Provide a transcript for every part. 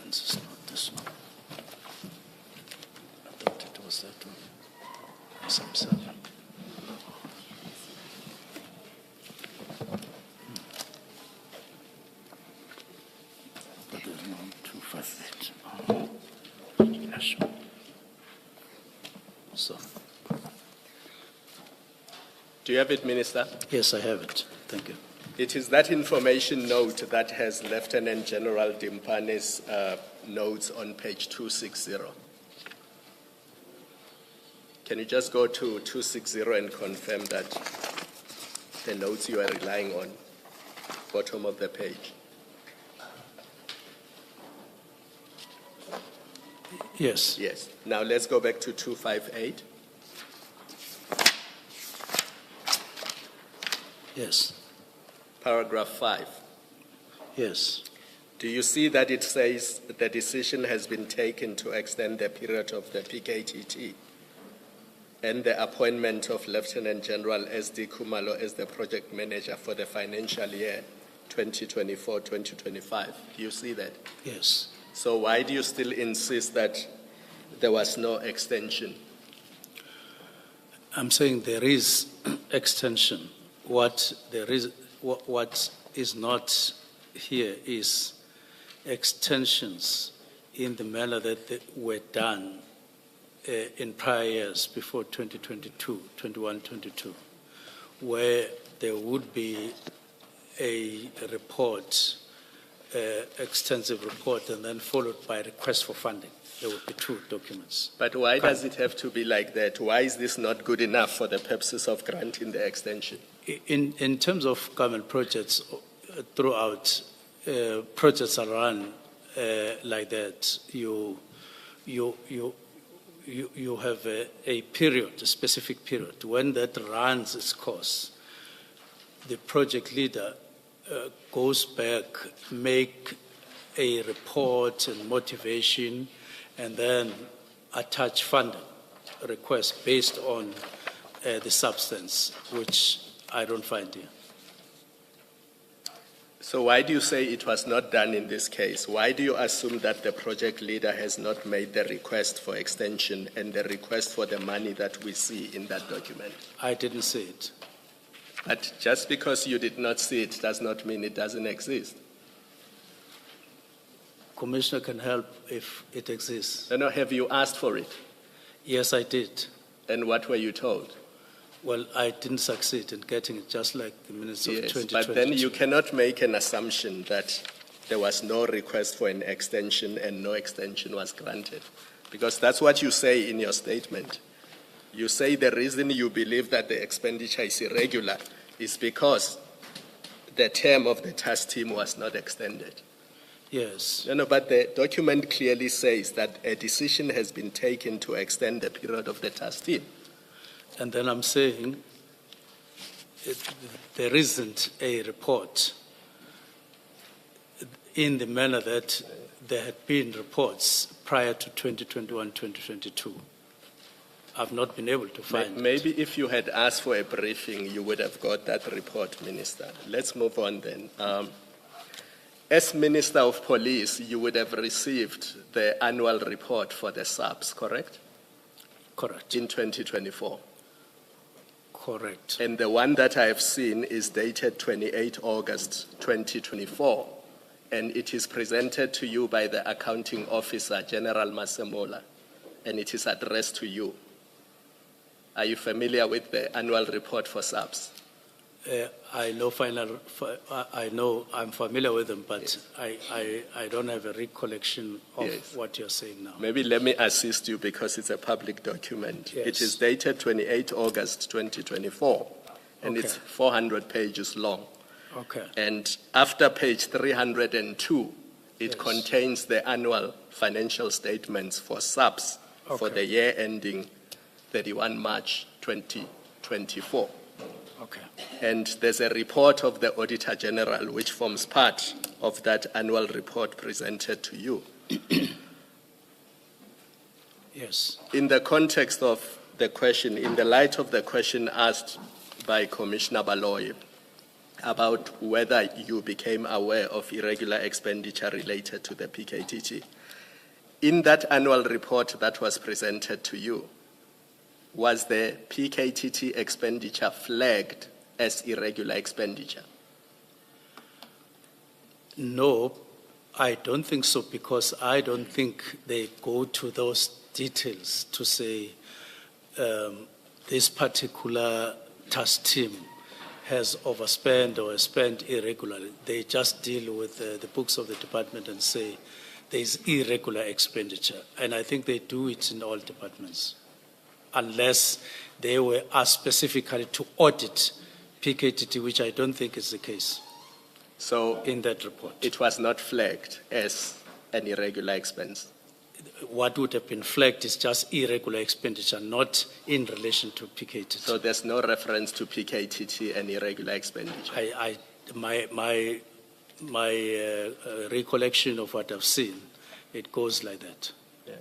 reference is not this one. I thought it was that one. Sub 7. But there's no 258. Yeah, sure. So, Do you have it, Minister? yes, I have it. Thank you. It is that information note that has Lieutenant General Dimpane's notes on page 260. Can you just go to 260 and confirm that the notes you are relying on, bottom of the page? Yes. Yes. Now let's go back to 258. Yes. Paragraph 5. Yes. Do you see that it says the decision has been taken to extend the period of the PKTT and the appointment of Lieutenant General S.D. Kumalo as the project manager for the financial year 2024-2025? Do you see that? Yes. So why do you still insist that there was no extension? I'm saying there is extension. What is not here is extensions in the manner that they were done in prior years before 2022, 21-22, where there would be a report, extensive report, and then followed by a request for funding. There would be two documents. But why does it have to be like that? Why is this not good enough for the purposes of granting the extension? In terms of government projects, throughout, projects are run like that. You have a period, a specific period. When that runs its course, the project leader goes back, make a report and motivation, and then attach funding request based on the substance, which I don't find here. So why do you say it was not done in this case? Why do you assume that the project leader has not made the request for extension and the request for the money that we see in that document? I didn't see it. But just because you did not see it does not mean it doesn't exist. Commissioner can help if it exists. No, have you asked for it? Yes, I did. And what were you told? Well, I didn't succeed in getting it, just like the minutes of 2022. But then you cannot make an assumption that there was no request for an extension and no extension was granted, because that's what you say in your statement. You say the reason you believe that the expenditure is irregular is because the term of the task team was not extended. Yes. No, but the document clearly says that a decision has been taken to extend the period of the task team. And then I'm saying there isn't a report in the manner that there had been reports prior to 2021-2022. I've not been able to find Maybe if you had asked for a briefing, you would have got that report, Minister. Let's move on then. As Minister of Police, you would have received the annual report for the SAPS, correct? Correct. In 2024. Correct. And the one that I have seen is dated 28 August 2024, and it is presented to you by the accounting officer, General Masemola, and it is addressed to you. Are you familiar with the annual report for SAPS? I'm familiar with them, but yes. I don't have a recollection of what you're saying now. Maybe let me assist you because it's a public document. Yes. It is dated 28 August 2024, and it's 400 pages long. Okay. And after page 302, it contains the annual financial statements for SAPS for the year ending 31 March 2024. Okay. And there's a report of the Auditor General which forms part of that annual report presented to you. Yes. In the context of the question, in the light of the question asked by Commissioner Baloyi, about whether you became aware of irregular expenditure related to the PKTT. In that annual report that was presented to you, was the PKTT expenditure flagged as irregular expenditure? No, I don't think so, because I don't think they go to those details to say this particular task team has overspent or spent irregularly. They just deal with the books of the department and say there is irregular expenditure. And I think they do it in all departments, unless they were asked specifically to audit PKTT, which I don't think is the case. So in that report, it was not flagged as an irregular expense. What would have been flagged is just irregular expenditure, not in relation to PKTT. So there's no reference to PKTT and irregular expenditure. My recollection of what I've seen, it goes like that. Yes.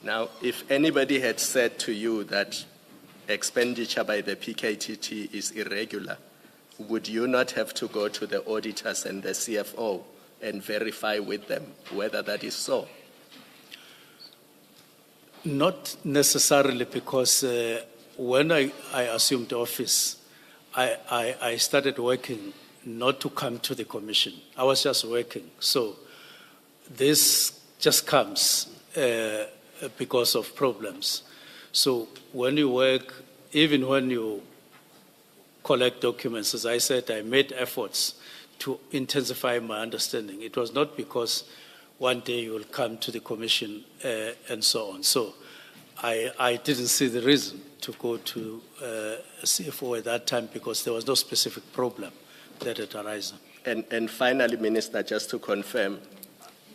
Now, if anybody had said to you that expenditure by the PKTT is irregular, would you not have to go to the auditors and the CFO and verify with them whether that is so? Not necessarily, because when I assumed office, I started working not to come to the commission. I was just working. So this just comes because of problems. So when you work, even when you collect documents, as I said, I made efforts to intensify my understanding. It was not because one day you will come to the commission and so on. So I didn't see the reason to go to a CFO at that time, because there was no specific problem that had arisen. And finally, Minister, just to confirm,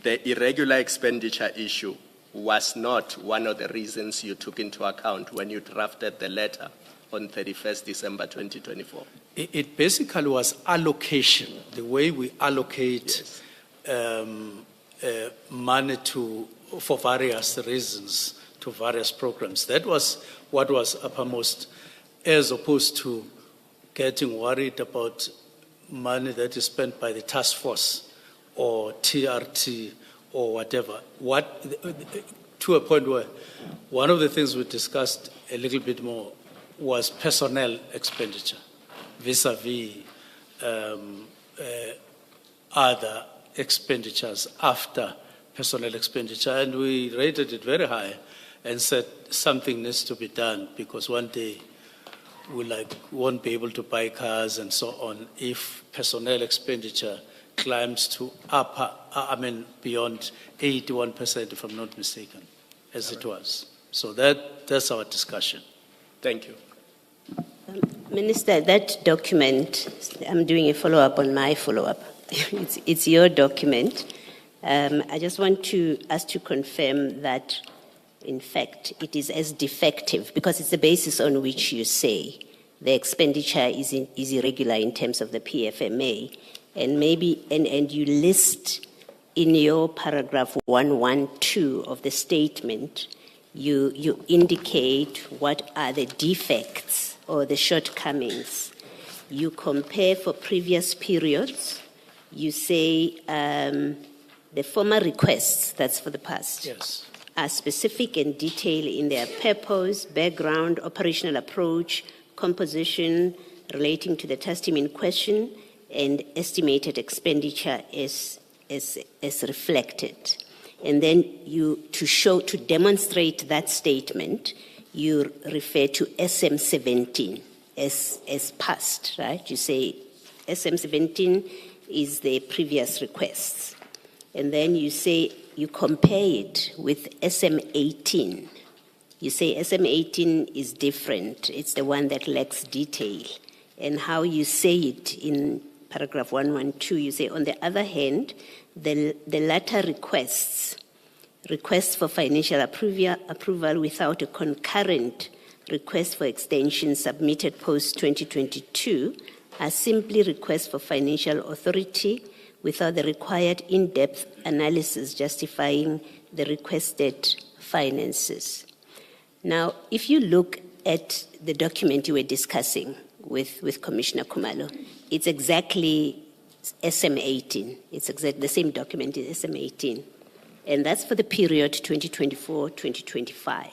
the irregular expenditure issue was not one of the reasons you took into account when you drafted the letter on 31st December 2024? It basically was allocation, the way we allocate money for various reasons to various programs. That was what was uppermost, as opposed to getting worried about money that is spent by the task force or TRT or whatever. To a point where one of the things we discussed a little bit more was personnel expenditure vis-a-vis other expenditures after personnel expenditure. And we rated it very high and said something needs to be done, because one day we won't be able to buy cars and so on if personnel expenditure climbs to beyond 81%, if I'm not mistaken, as it was. So that's our discussion. Thank you. Minister, that document, I'm doing a follow-up on my follow-up. It's your document. I just want us to confirm that, in fact, it is as defective, because it's the basis on which you say the expenditure is irregular in terms of the PFMA. And you list in your paragraph 112 of the statement, you indicate what are the defects or the shortcomings. You compare for previous periods. You say the former requests, that's for the past, Yes, are specific and detailed in their purpose, background, operational approach, composition relating to the task team in question, and estimated expenditure is reflected. And then to demonstrate that statement, you refer to SM17 as past, right? You say SM17 is the previous requests. And then you say, you compare it with SM18. You say SM18 is different. It's the one that lacks detail. And how you say it in paragraph 112, you say, on the other hand, the latter requests for financial approval without a concurrent request for extension submitted post-2022 are simply requests for financial authority without the required in-depth analysis justifying the requested finances. Now, if you look at the document you were discussing with Commissioner Khumalo, It's exactly SM18. It's exactly the same document is SM18. And that's for the period 2024-2025.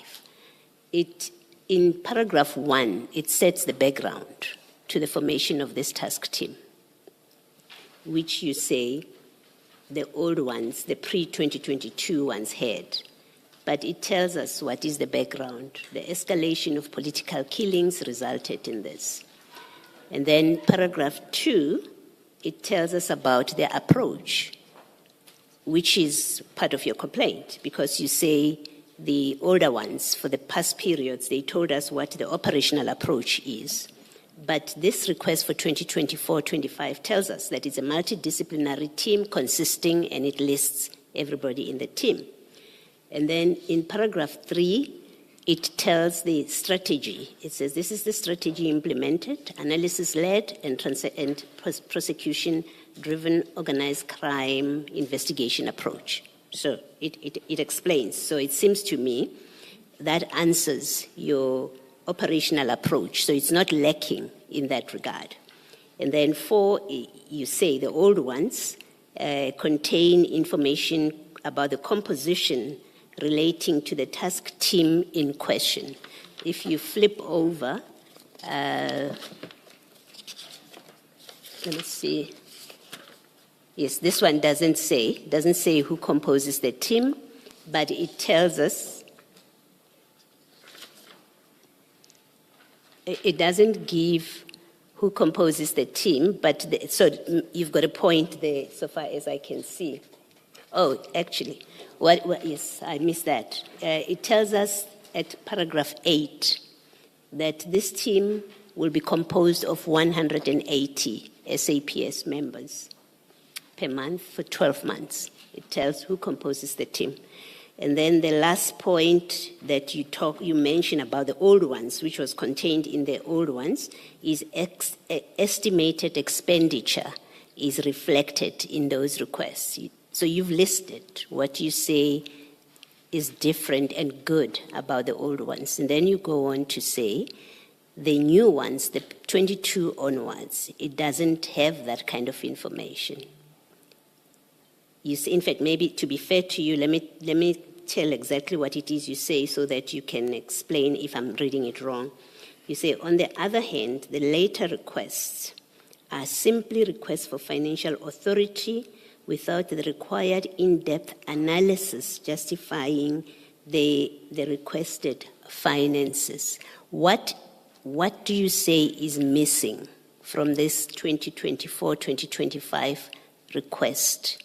In paragraph 1, it sets the background to the formation of this task team, which you say the old ones, the pre-2022 ones had. But it tells us what is the background. The escalation of political killings resulted in this. And then paragraph 2, it tells us about their approach, which is part of your complaint, because you say the older ones, for the past periods, they told us what the operational approach is. But this request for 2024-25 tells us that it's a multidisciplinary team consisting, and it lists everybody in the team. And then in paragraph 3, it tells the strategy. It says this is the strategy implemented, analysis-led and prosecution-driven organized crime investigation approach. So it explains. So it seems to me that answers your operational approach. So it's not lacking in that regard. And then 4, you say the old ones contain information about the composition relating to the task team in question. If you flip over, let me see. Yes, this one doesn't say who composes the team, but it tells us, it doesn't give who composes the team, but so you've got a point there so far as I can see. Oh, actually, yes, I missed that. It tells us at paragraph 8 that this team will be composed of 180 SAPS members per month for 12 months. It tells who composes the team. And then the last point that you mentioned about the old ones, which was contained in the old ones, is estimated expenditure is reflected in those requests. So you've listed what you say is different and good about the old ones. And then you go on to say the new ones, the 22 onwards, it doesn't have that kind of information. You say, in fact, maybe to be fair to you, let me tell exactly what it is you say so that you can explain if I'm reading it wrong. You say, on the other hand, the later requests are simply requests for financial authority without the required in-depth analysis justifying the requested finances. What do you say is missing from this 2024-2025 request,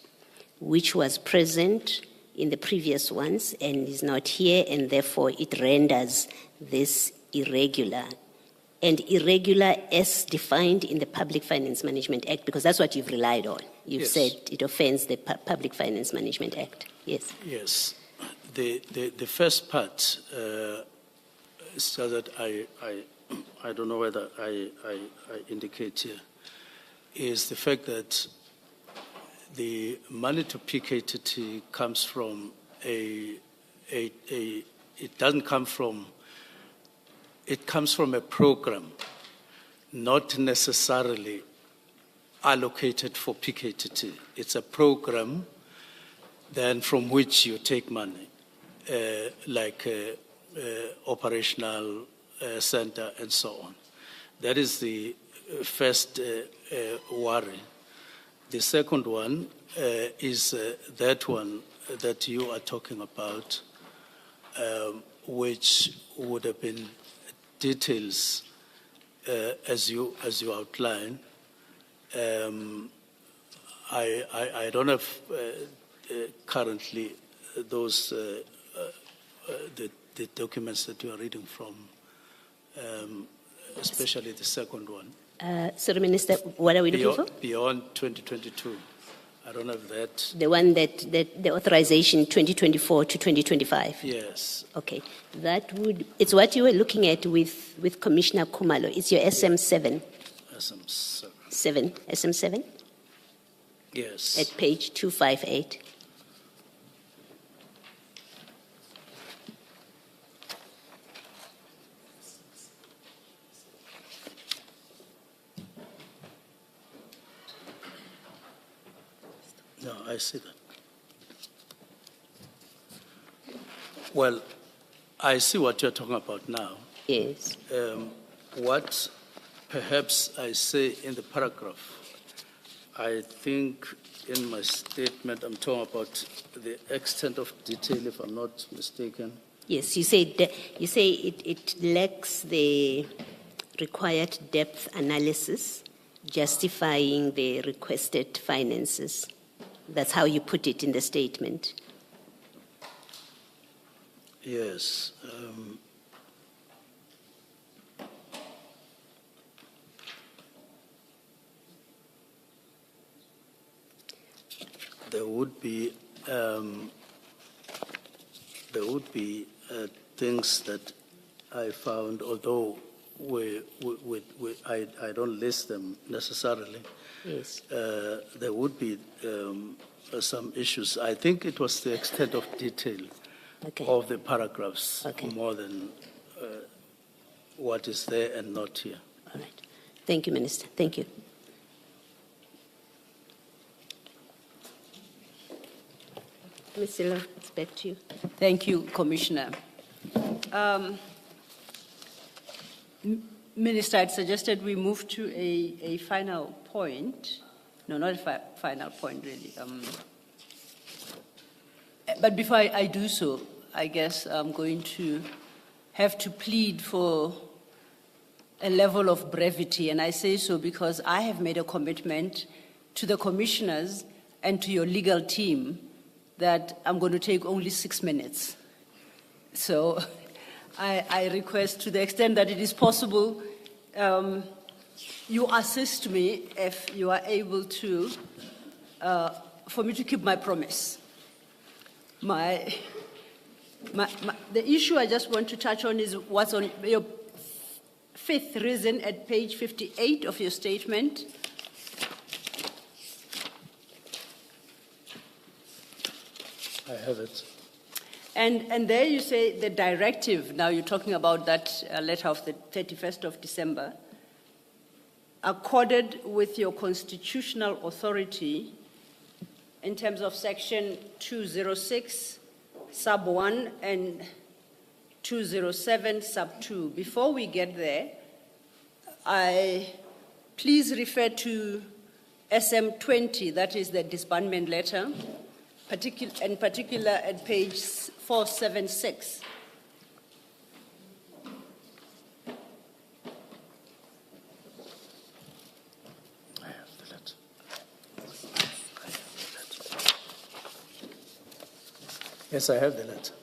which was present in the previous ones and is not here, and therefore it renders this irregular? And irregular as defined in the Public Finance Management Act, because that's what you've relied on. You've said it offends the Public Finance Management Act. Yes. Yes. The first part, so that I don't know whether I indicate here, is the fact that the money to PKTT comes from it comes from a program, not necessarily allocated for PKTT. It's a program then from which you take money, like operational center and so on. That is the first worry. The second one is that one that you are talking about, which would have been details as you outline. I don't have currently those the documents that you are reading from, especially the second one. Sorry, Minister, what are we looking for? Beyond 2022. I don't have that. The one that the authorization 2024 to 2025? Yes. Okay. It's what you were looking at with Commissioner Khumalo. It's your SM7. SM7. SM7? Yes. At page 258. I see that. Well, I see what you're talking about now. Yes. What perhaps I say in the paragraph, I think in my statement I'm talking about the extent of detail, if I'm not mistaken. Yes, you say it lacks the required depth analysis justifying the requested finances. That's how you put it in the statement. Yes. There would be things that I found, although I don't list them necessarily. Yes. There would be some issues. I think it was the extent of detail Okay. of the paragraphs Okay. more than what is there and not here. All right. Thank you, Minister. Thank you. Ms. Silla, it's back to you. Thank you, Commissioner. Minister, I suggested we move to a final point. No, not a final point, really. But before I do so, I guess I'm going to have to plead for a level of brevity. And I say so because I have made a commitment to the commissioners and to your legal team that I'm going to take only 6 minutes. So I request, to the extent that it is possible, you assist me if you are able to, for me to keep my promise. The issue I just want to touch on is what's on your fifth reason at page 58 of your statement. I have it. And there you say the directive, now you're talking about that letter of the 31st of December, accorded with your constitutional authority in terms of section 206, sub 1, and 207, sub 2. Before we get there, please refer to SM 20, that is the disbandment letter, in particular at page 476. I have the letter. Yes, I have the letter.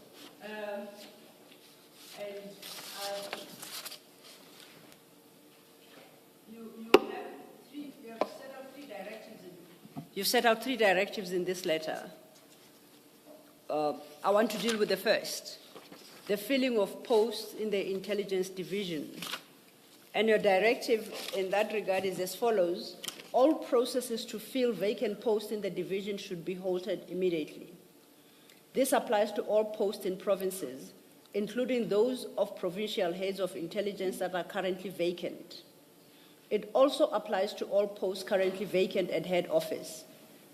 You've set out three directives in this letter. I want to deal with the first, the filling of posts in the intelligence division. And your directive in that regard is as follows: all processes to fill vacant posts in the division should be halted immediately. This applies to all posts in provinces, including those of provincial heads of intelligence that are currently vacant. It also applies to all posts currently vacant at head office.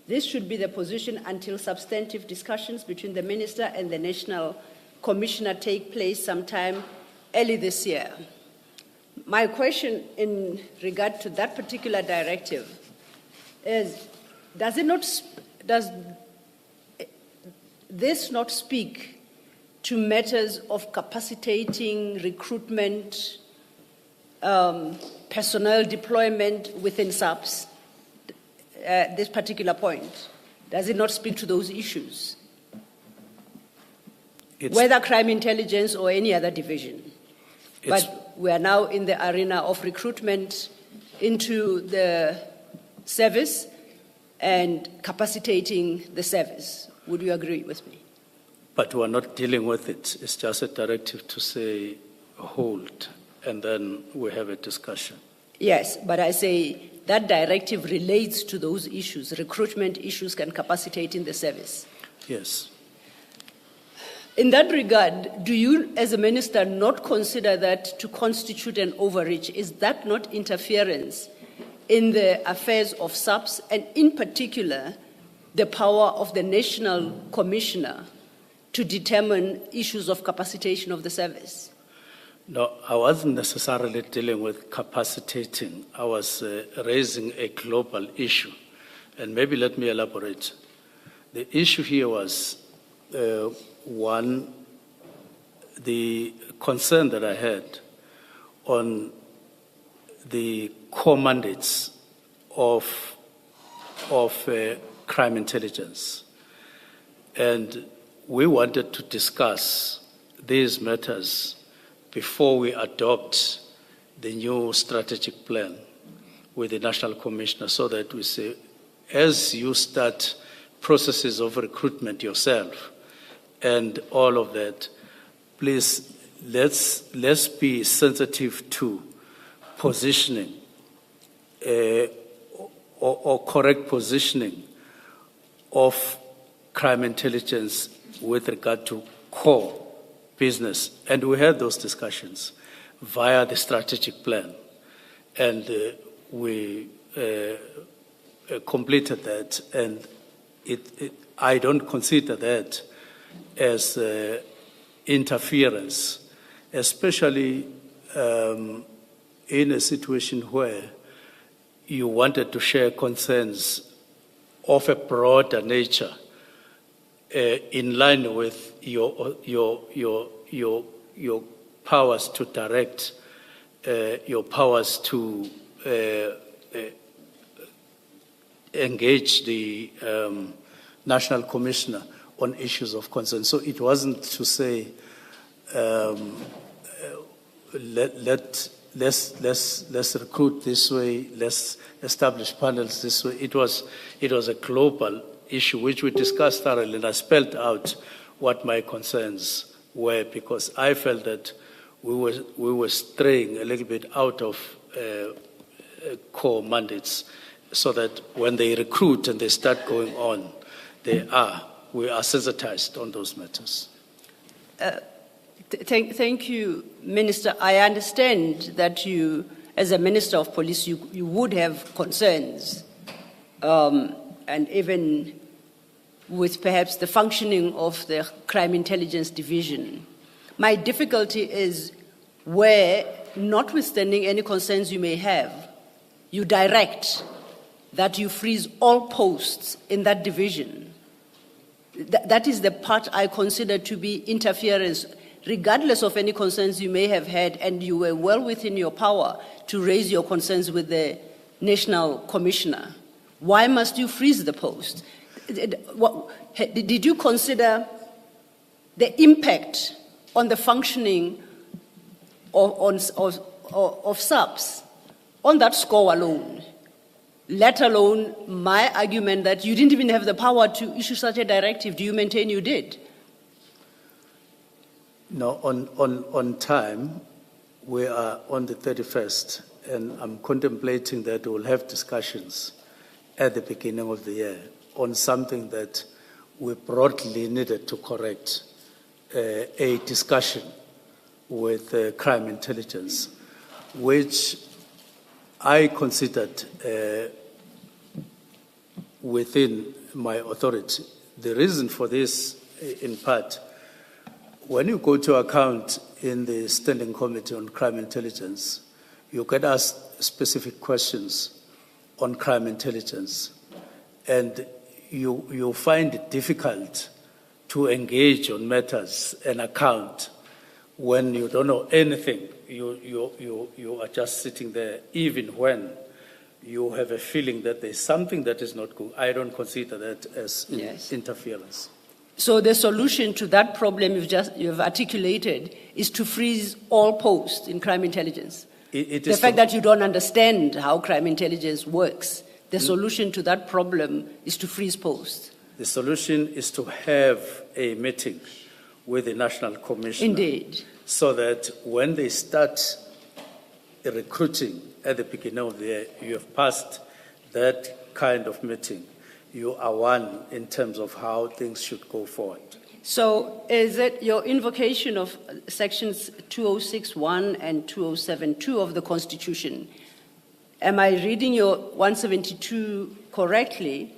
This should be the position until substantive discussions between the Minister and the National Commissioner take place sometime early this year. My question in regard to that particular directive is, does this not speak to matters of capacitating, recruitment, personnel deployment within SAPS? This particular point, does it not speak to those issues? Whether crime intelligence or any other division. But we are now in the arena of recruitment into the service and capacitating the service. Would you agree with me? But we're not dealing with it. It's just a directive to say hold, and then we have a discussion. Yes, but I say that directive relates to those issues, recruitment issues and capacitating the service. Yes. In that regard, do you, as a minister, not consider that to constitute an overreach? Is that not interference in the affairs of SAPS, and in particular, the power of the National Commissioner to determine issues of capacitation of the service? No, I wasn't necessarily dealing with capacitating. I was raising a global issue. And maybe let me elaborate. The issue here was, one, the concern that I had on the core mandates of crime intelligence. And we wanted to discuss these matters before we adopt the new strategic plan with the National Commissioner, so that we say, as you start processes of recruitment yourself and all of that, please, let's be sensitive to positioning or correct positioning of crime intelligence with regard to core business. And we had those discussions via the strategic plan. And we completed that. And I don't consider that as interference, especially in a situation where you wanted to share concerns of a broader nature in line with your powers to direct, your powers to engage the National Commissioner on issues of concern. So it wasn't to say let's recruit this way, let's establish panels this way. It was a global issue which we discussed thoroughly, and I spelled out what my concerns were, because I felt that we were straying a little bit out of core mandates, so that when they recruit and they start going on, we are sensitized on those matters. Thank you, Minister. I understand that you, as a Minister of Police, you would have concerns, and even with perhaps the functioning of the Crime Intelligence Division. My difficulty is where, notwithstanding any concerns you may have, you direct that you freeze all posts in that division. That is the part I consider to be interference, regardless of any concerns you may have had, and you were well within your power to raise your concerns with the National Commissioner. Why must you freeze the post? Did you consider the impact on the functioning of SAPS on that score alone? Let alone my argument that you didn't even have the power to issue such a directive. Do you maintain you did? No, on time, we are on the 31st, and I'm contemplating that we'll have discussions at the beginning of the year on something that we broadly needed to correct, a discussion with crime intelligence, which I considered within my authority. The reason for this, in part, when you go to account in the Standing Committee on Crime Intelligence, you get asked specific questions on crime intelligence, and you find it difficult to engage on matters and account when you don't know anything. You are just sitting there, even when you have a feeling that there's something that is not good. I don't consider that as interference. So the solution to that problem you've articulated is to freeze all posts in crime intelligence. The fact that you don't understand how crime intelligence works, the solution to that problem is to freeze posts. The solution is to have a meeting with the National Commissioner. Indeed. So that when they start recruiting at the beginning of the year, you have passed that kind of meeting. You are one in terms of how things should go forward. So is it your invocation of sections 2061 and 2072 of the Constitution? Am I reading your 172 correctly,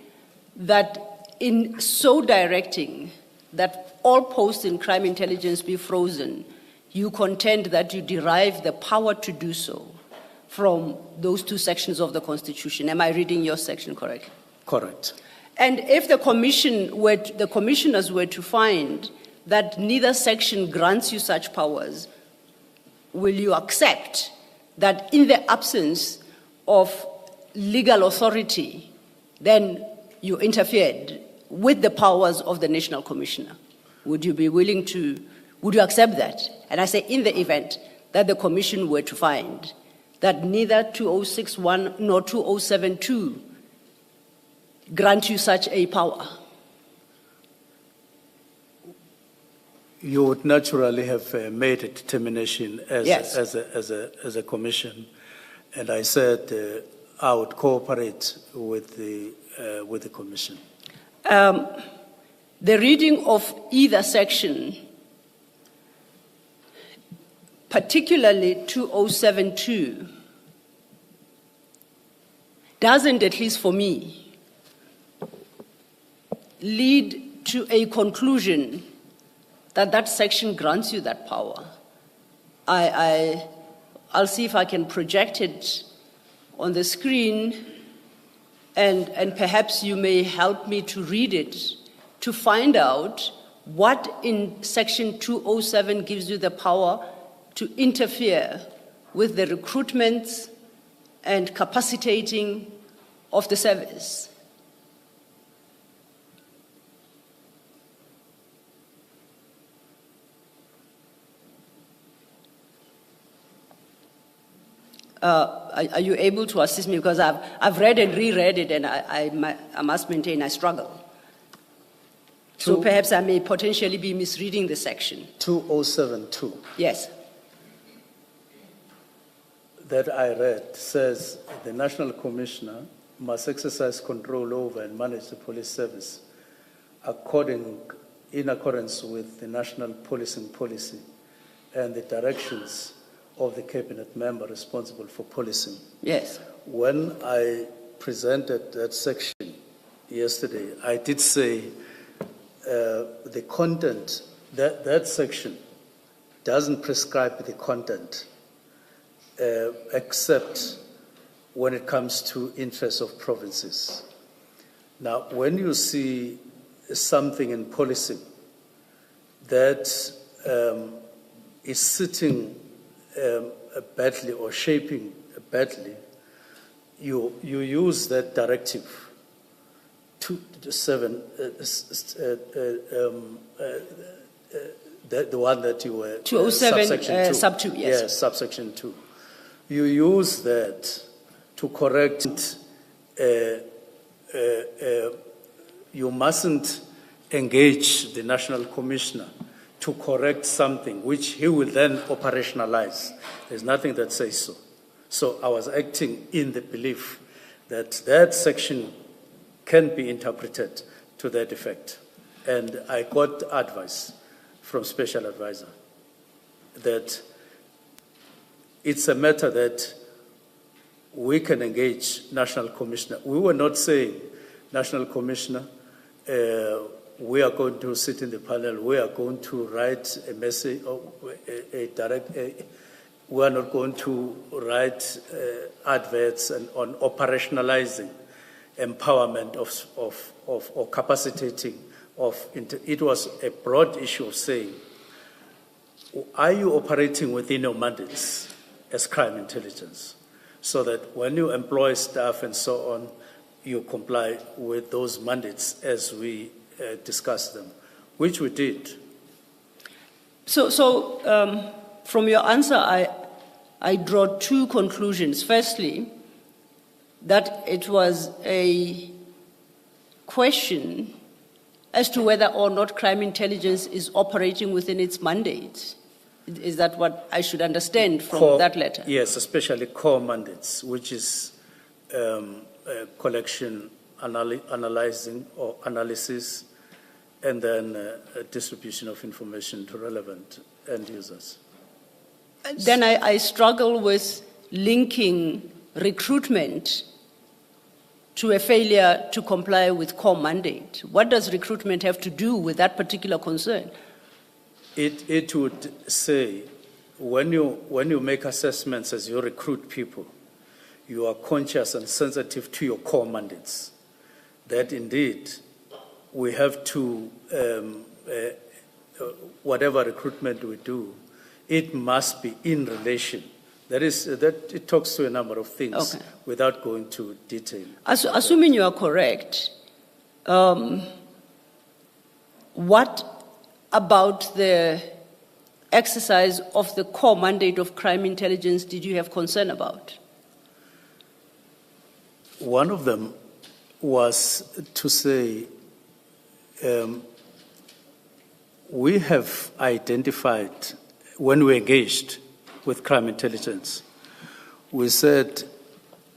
that in so directing that all posts in crime intelligence be frozen, you contend that you derive the power to do so from those two sections of the Constitution. Am I reading your section correctly? Correct. And if the commissioners were to find that neither section grants you such powers, will you accept that in the absence of legal authority, then you interfered with the powers of the National Commissioner? Would you accept that? And I say in the event that the Commission were to find that neither 2061 nor 2072 grant you such a power. You would naturally have made a determination as, Yes. as a commission, and I said I would cooperate with the commission. The reading of either section, particularly 2072, doesn't, at least for me, lead to a conclusion that that section grants you that power. I'll see if I can project it on the screen, and perhaps you may help me to read it to find out what in section 207 gives you the power to interfere with the recruitment and capacitating of the service. Are you able to assist me? Because I've read and reread it, and I must maintain I struggle. So perhaps I may potentially be misreading the section. 2072 Yes. that I read says the National Commissioner must exercise control over and manage the police service in accordance with the national policing policy and the directions of the cabinet member responsible for policing. Yes. When I presented that section yesterday, I did say the content, that section doesn't prescribe the content except when it comes to interests of provinces. Now, when you see something in policing that is sitting badly or shaping badly, you use that directive 27, the one that you were 207 subsection 2. sub 2, yes. Yes, subsection 2. You use that to correct. You mustn't engage the National Commissioner to correct something which he will then operationalize. There's nothing that says so. So I was acting in the belief that that section can be interpreted to that effect. And I got advice from special advisor that it's a matter that we can engage National Commissioner. We were not saying, National Commissioner, we are going to sit in the panel, we are going to write a message, or we are not going to write adverts on operationalizing empowerment or capacitating it was a broad issue of saying, are you operating within your mandates as crime intelligence so that when you employ staff and so on, you comply with those mandates as we discussed them, which we did. So from your answer, I draw two conclusions. Firstly, that it was a question as to whether or not crime intelligence is operating within its mandate. Is that what I should understand from that letter? Yes, especially core mandates, which is collection, analyzing or analysis, and then distribution of information to relevant end users. Then I struggle with linking recruitment to a failure to comply with core mandate? What does recruitment have to do with that particular concern? It would say, when you make assessments as you recruit people, you are conscious and sensitive to your core mandates. That indeed, we have to, whatever recruitment we do, it must be in relation. That it talks to a number of things without going to detail. Assuming you are correct, what about the exercise of the core mandate of crime intelligence did you have concern about? One of them was to say, we have identified, when we engaged with crime intelligence, we said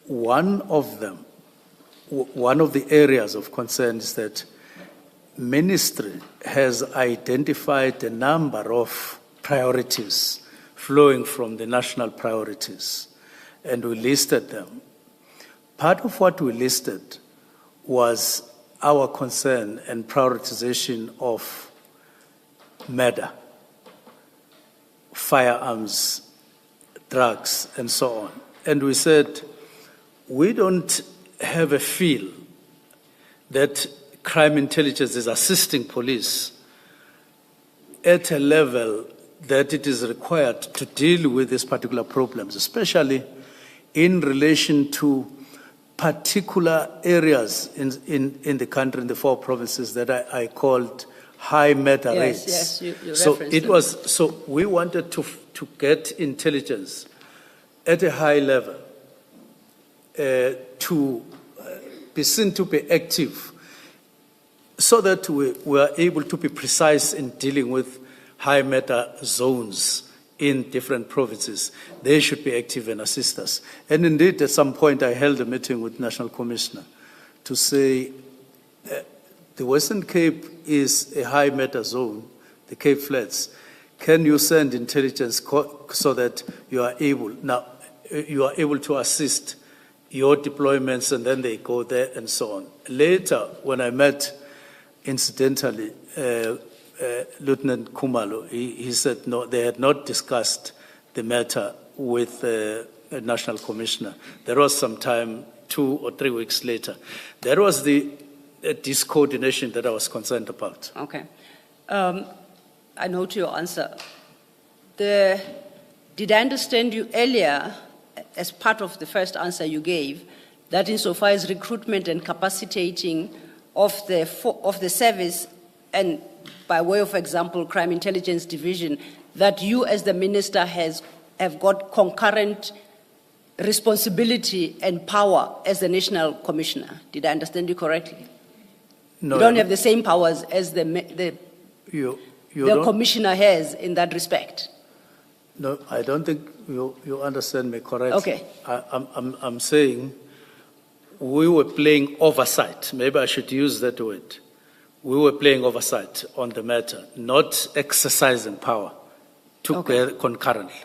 one of the areas of concern is that ministry has identified a number of priorities flowing from the national priorities, and we listed them. Part of what we listed was our concern and prioritization of murder, firearms, drugs, and so on. And we said, we don't have a feel that crime intelligence is assisting police at a level that it is required to deal with these particular problems, especially in relation to particular areas in the country, in the 4 provinces that I called high murder rates. Yes, you So so we wanted to get intelligence at a high level, to be seen to be active, so that we are able to be precise in dealing with high murder zones in different provinces. They should be active and assist us. And indeed, at some point, I held a meeting with National Commissioner to say, the Western Cape is a high murder zone, the Cape Flats. Can you send intelligence so that you are able to assist your deployments, and then they go there and so on. Later, when I met, incidentally, Lieutenant Kumalo, he said no, they had not discussed the matter with the National Commissioner. There was some time, 2 or 3 weeks later. There was the discoordination that I was concerned about. Okay. I note your answer. Did I understand you earlier, as part of the first answer you gave, that insofar as recruitment and capacitating of the service, and by way of example, Crime Intelligence Division, that you as the minister have got concurrent responsibility and power as the National Commissioner? Did I understand you correctly? No, you don't have the same powers as the Commissioner has in that respect? No, I don't think you understand me correctly. Okay. I'm saying we were playing oversight. Maybe I should use that word. We were playing oversight on the matter, not exercising power together concurrently.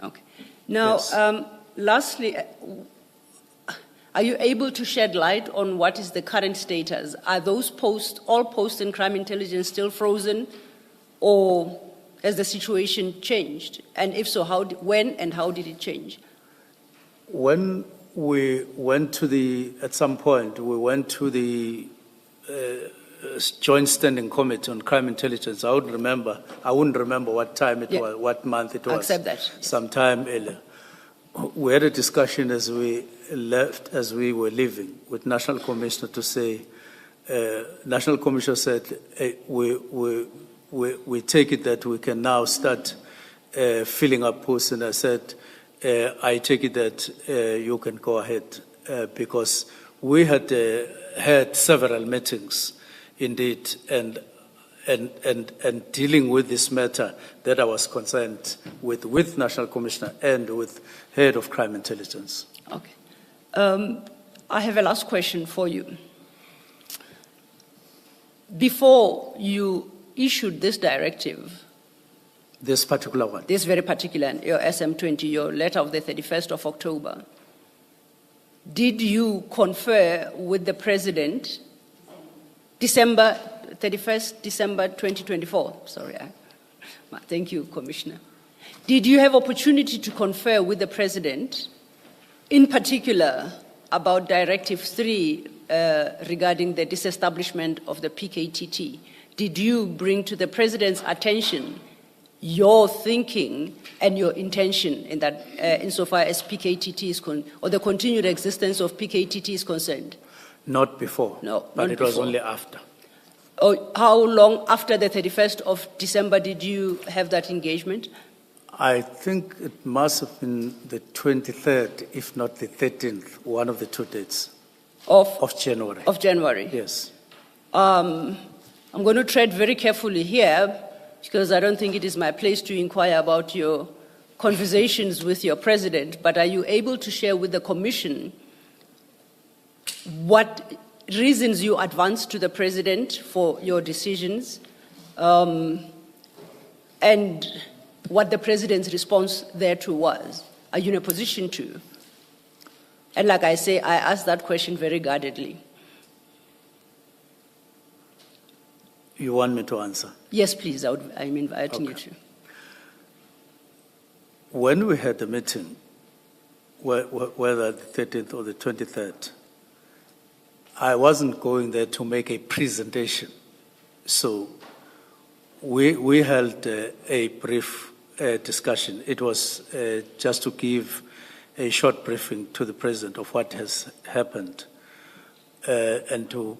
Okay. Now, Yes. Lastly, are you able to shed light on what is the current status? Are those all posts in crime intelligence still frozen, or has the situation changed? And if so, when and how did it change? When we went at some point, we went to the Joint Standing Committee on Crime Intelligence. I wouldn't remember what time it was, what month it was. Accept that. Sometime earlier. We had a discussion as we were leaving with National Commissioner to say, National Commissioner said, we take it that we can now start filling up posts, and I said, I take it that you can go ahead, because we had had several meetings, indeed, and dealing with this matter that I was concerned with National Commissioner and with Head of Crime Intelligence. Okay. I have a last question for you. Before you issued this directive, This particular one? this very particular, your SM20, your letter of the 31st of October, did you confer with the President December 31st, December 2024? Sorry. Thank you, Commissioner. Did you have opportunity to confer with the President, in particular about Directive 3 regarding the disestablishment of the PKTT? Did you bring to the President's attention your thinking and your intention in that, insofar as PKTT is or the continued existence of PKTT is concerned? Not before. No, but not it was before. only after. Oh, how long after the 31st of December did you have that engagement? I think it must have been the 23rd, if not the 13th, one of the two dates of January. Of January. Yes. I'm going to tread very carefully here because I don't think it is my place to inquire about your conversations with your president, but are you able to share with the Commission what reasons you advanced to the president for your decisions and what the president's response thereto was? Are you in a position to? And like I say, I asked that question very guardedly. You want me to answer? Yes, please. I'm inviting you to. When we had the meeting, whether the 13th or the 23rd, I wasn't going there to make a presentation. So we held a brief discussion. It was just to give a short briefing to the President of what has happened and to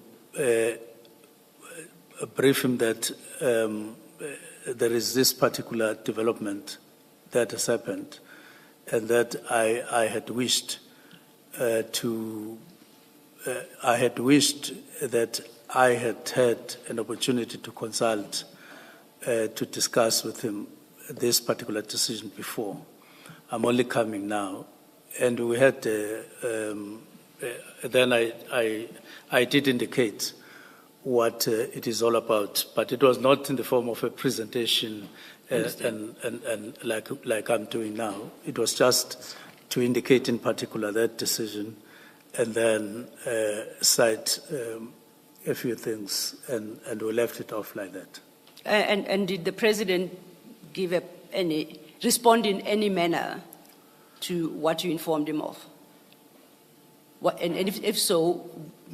brief him that there is this particular development that has happened and that I had wished that I had had an opportunity to consult, to discuss with him this particular decision before. I'm only coming now. And we had, then I did indicate what it is all about, but it was not in the form of a presentation and like I'm doing now. It was just to indicate in particular that decision and then cite a few things, and we left it off like that. And did the President respond in any manner to what you informed him of? And if so,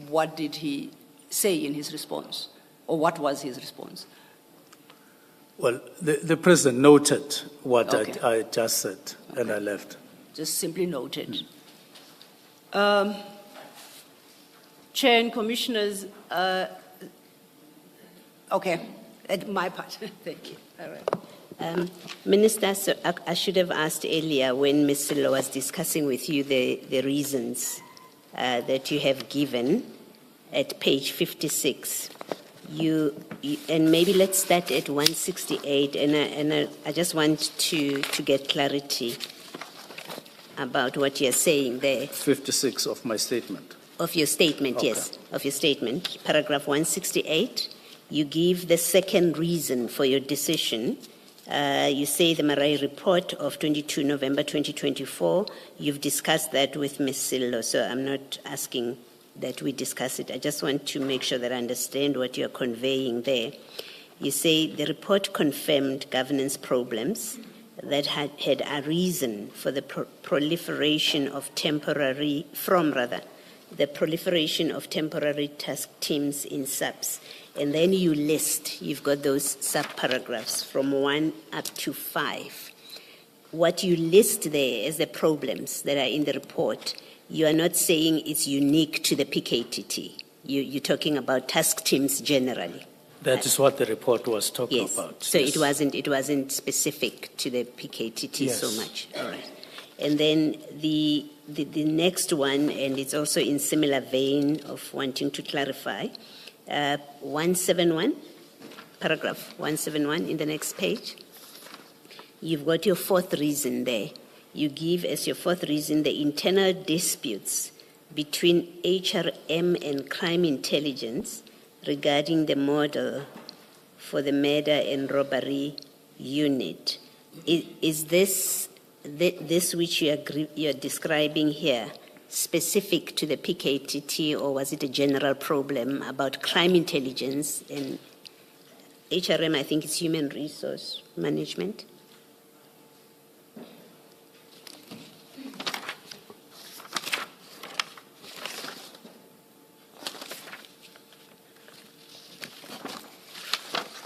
what did he say in his response? Or what was his response? Well, the President noted what Okay. I just said, and Okay. I left. Just simply noted. Chair and Commissioners, okay, at my part, thank you. All right. Minister, so I should have asked earlier when Ms. Silo was discussing with you the reasons that you have given at page 56. And maybe let's start at 168, and I just want to get clarity about what you're saying there. 56 of my statement. Of your statement, Okay. yes, of your statement. Paragraph 168, you give the second reason for your decision. You say the Marai report of 22 November 2024, you've discussed that with Ms. Sillo, so I'm not asking that we discuss it. I just want to make sure that I understand what you're conveying there. You say the report confirmed governance problems that had arisen for the proliferation of temporary task teams in SAPS. And then you list, you've got those sub-paragraphs from 1 up to 5. What you list there as the problems that are in the report, you are not saying it's unique to the PKTT. You're talking about task teams generally. That is what the report was talking Yes. about. So yes. it wasn't specific to the PKTT Yes. so much. All right. And then the next one, and it's also in similar vein of wanting to clarify, 171, paragraph 171 in the next page. You've got your fourth reason there. You give as your fourth reason the internal disputes between HRM and crime intelligence regarding the model for the murder and robbery unit. Is this which you're describing here specific to the PKTT, or was it a general problem about crime intelligence and HRM? I think it's human resource management.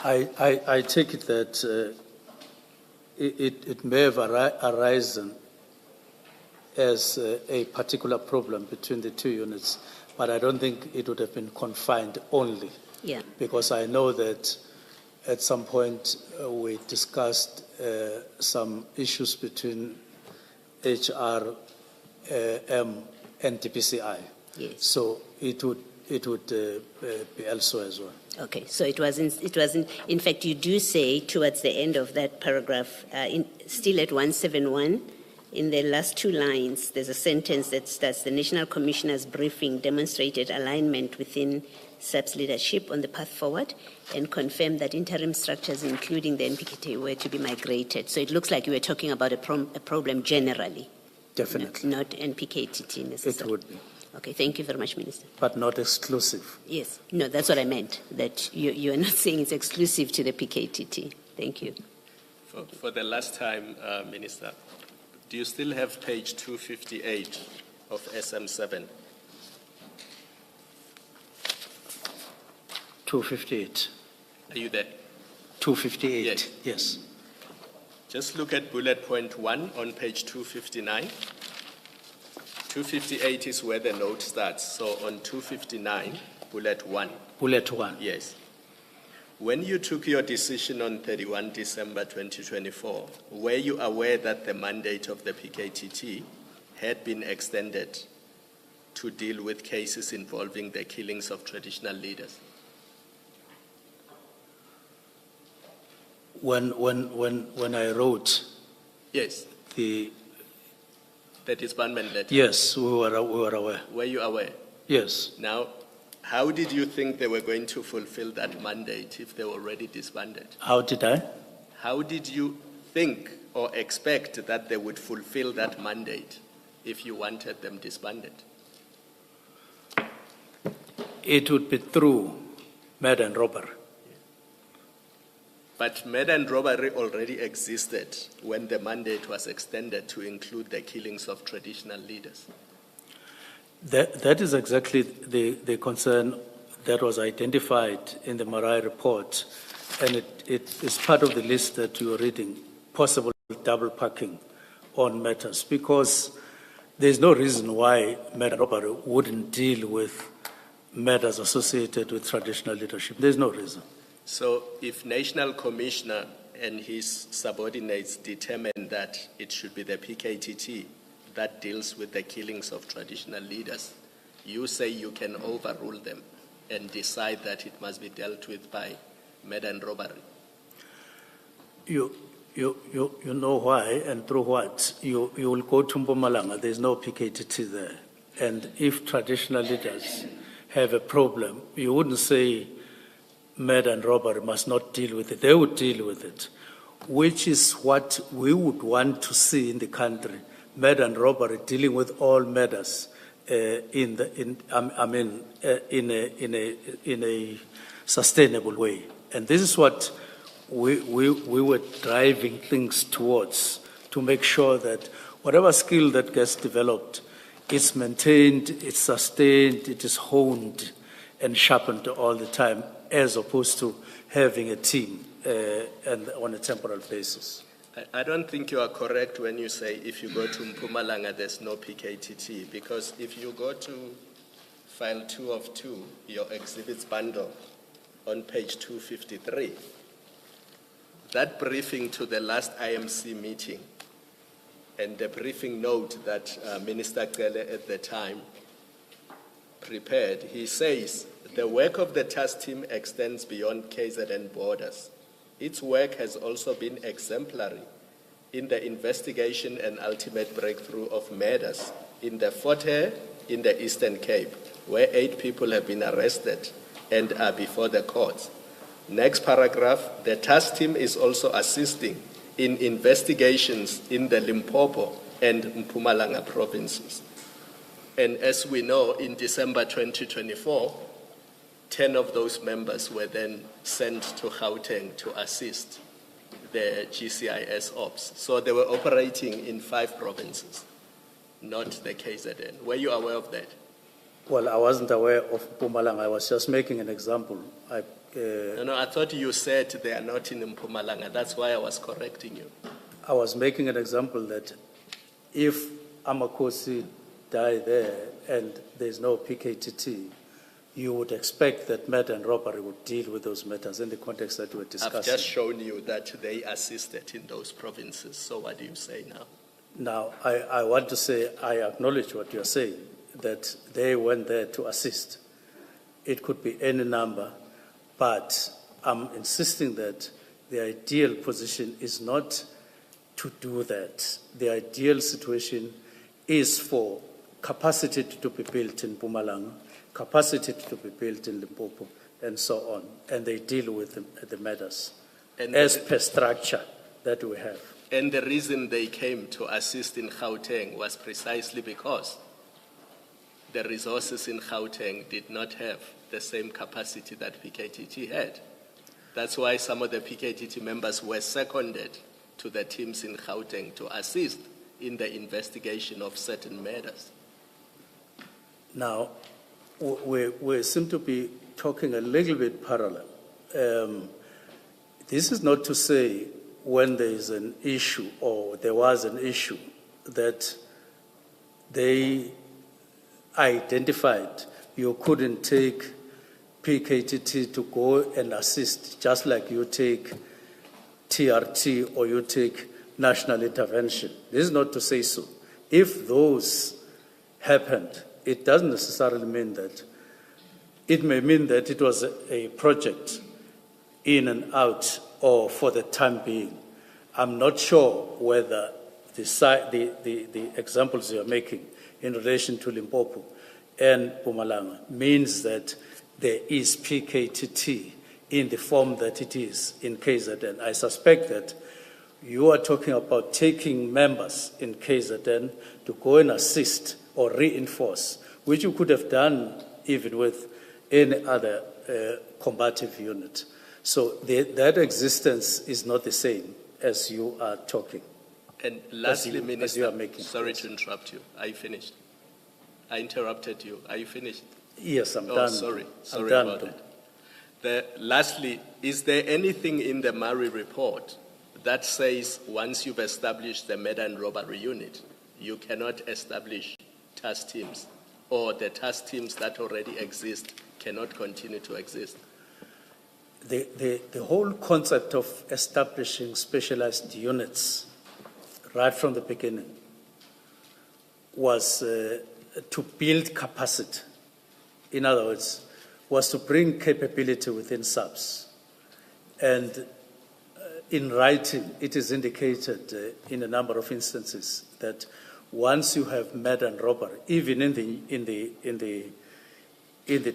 I take it that it may have arisen as a particular problem between the two units, but I don't think it would have been confined only. Yeah. Because I know that at some point we discussed some issues between HRM and DPCI. Yes. So it would be elsewhere as well. Okay, so it wasn't, in fact, you do say towards the end of that paragraph, still at 171, in the last two lines, there's a sentence that starts, the National Commissioner's briefing demonstrated alignment within SAP's leadership on the path forward and confirmed that interim structures, including the NPKT, were to be migrated. So it looks like you were talking about a problem generally. Definitely. Not NPKTT necessarily. It would be. Okay, thank you very much, Minister. But not exclusive. Yes, no, that's what I meant, that you are not saying it's exclusive to the PKTT. Thank you. For the last time, Minister, do you still have page 258 of SM7? 258. Are you there? 258. Yes. Yes. Just look at bullet point 1 on page 259. 258 is where the note starts. So on 259, bullet 1. Bullet 1. Yes. When you took your decision on 31 December 2024, were you aware that the mandate of the PKTT had been extended to deal with cases involving the killings of traditional leaders? When I wrote Yes, the disbandment letter. yes, we were aware. Were you aware? Yes. Now, how did you think they were going to fulfill that mandate if they were already disbanded? How did I? How did you think or expect that they would fulfill that mandate if you wanted them disbanded? It would be through murder and robbery. But murder and robbery already existed when the mandate was extended to include the killings of traditional leaders. That is exactly the concern that was identified in the Marai report, and it is part of the list that you are reading, possible double parking on matters, because there's no reason why murder and robbery wouldn't deal with matters associated with traditional leadership. There's no reason. So if National Commissioner and his subordinates determine that it should be the PKTT that deals with the killings of traditional leaders, you say you can overrule them and decide that it must be dealt with by murder and robbery? You know why and through what? You will go to Mpumalanga, there's no PKTT there. And if traditional leaders have a problem, you wouldn't say murder and robbery must not deal with it. They would deal with it, which is what we would want to see in the country. Murder and robbery dealing with all murders in a sustainable way. And this is what we were driving things towards, to make sure that whatever skill that gets developed, it's maintained, it's sustained, it is honed and sharpened all the time, as opposed to having a team and on a temporal basis. I don't think you are correct when you say if you go to Mpumalanga, there's no PKTT, because if you go to file 2 of 2, your exhibits bundle on page 253, that briefing to the last IMC meeting and the briefing note that Minister Kele at the time prepared, he says, the work of the task team extends beyond KZN borders. Its work has also been exemplary in the investigation and ultimate breakthrough of murders in the Fort Hare in the Eastern Cape, where 8 people have been arrested and are before the courts. Next paragraph, the task team is also assisting in investigations in the Limpopo and Mpumalanga provinces. And as we know, in December 2024, 10 of those members were then sent to Gauteng to assist the GCIS ops. So they were operating in 5 provinces, not the KZN. Were you aware of that? Well, I wasn't aware of Mpumalanga. I was just making an example. No, I thought you said they are not in Mpumalanga. That's why I was correcting you. I was making an example that if Amakosi die there and there's no PKTT, you would expect that murder and robbery would deal with those matters in the context that we're discussing. I've just shown you that they assisted in those provinces. So what do you say now? Now, I want to say I acknowledge what you're saying, that they went there to assist. It could be any number, but I'm insisting that the ideal position is not to do that. The ideal situation is for capacity to be built in Mpumalanga, capacity to be built in Limpopo, and so on. And they deal with the matters And as per structure that we have. And the reason they came to assist in Gauteng was precisely because the resources in Gauteng did not have the same capacity that PKTT had. That's why some of the PKTT members were seconded to the teams in Gauteng to assist in the investigation of certain matters. Now, we seem to be talking a little bit parallel. This is not to say when there is an issue or there was an issue that they identified you couldn't take PKTT to go and assist, just like you take TRT or you take national intervention. This is not to say so. If those happened, it doesn't necessarily mean that. It may mean that it was a project in and out or for the time being. I'm not sure whether the examples you're making in relation to Limpopo and Mpumalanga means that there is PKTT in the form that it is in KZN. I suspect that you are talking about taking members in KZN to go and assist or reinforce, which you could have done even with any other combative unit. So that existence is not the same as you are talking. And lastly, as Minister, you are making. sorry to interrupt you. Are you finished? I interrupted you. Are you finished? Yes, I'm Oh, done. sorry. I'm Sorry done. about that. Lastly, is there anything in the Murray report that says once you've established the murder and robbery unit, you cannot establish task teams, or the task teams that already exist cannot continue to exist? The whole concept of establishing specialized units right from the beginning was to build capacity. In other words, was to bring capability within SAPS. And in writing, it is indicated in a number of instances that once you have murder and robbery, even in the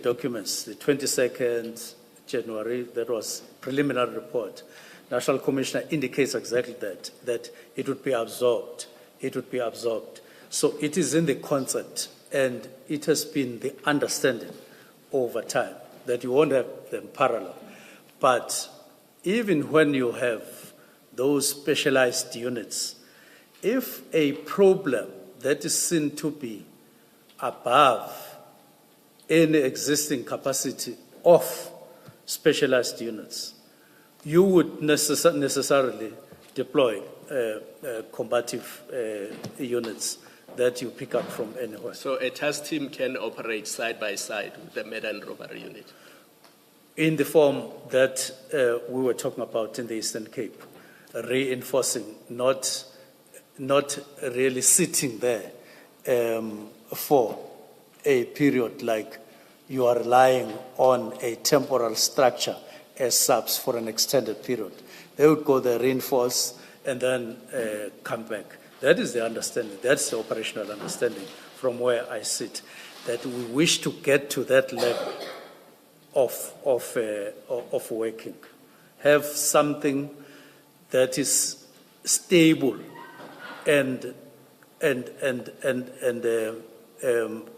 documents, the 22nd January, that was preliminary report, National Commissioner indicates exactly that it would be absorbed. It would be absorbed. So it is in the concept, and it has been the understanding over time that you won't have them parallel. But even when you have those specialized units, if a problem that is seen to be above any existing capacity of specialized units, you would necessarily deploy combative units that you pick up from anywhere. So a task team can operate side by side with the murder and robbery unit? In the form that we were talking about in the Eastern Cape, reinforcing, not really sitting there for a period like you are relying on a temporal structure as SAPS for an extended period. They would go there, reinforce, and then come back. That is the understanding. That's the operational understanding from where I sit, that we wish to get to that level of working. Have something that is stable and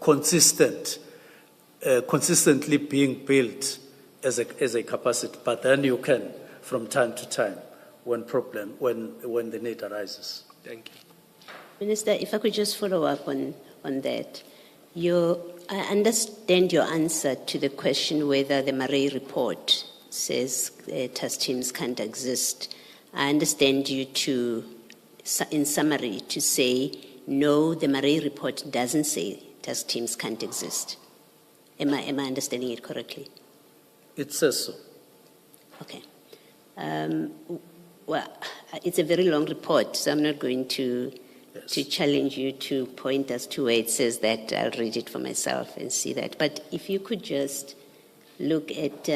consistently being built as a capacity, but then you can, from time to time, when the need arises. Thank you. Minister, if I could just follow up on that. I understand your answer to the question whether the Murray report says task teams can't exist. I understand you to, in summary, to say, no, the Murray report doesn't say task teams can't exist. Am I understanding it correctly? It says so. Okay. Well, it's a very long report, so I'm not going to challenge you to point us to where it says that. I'll read it for myself and see that. But if you could just look at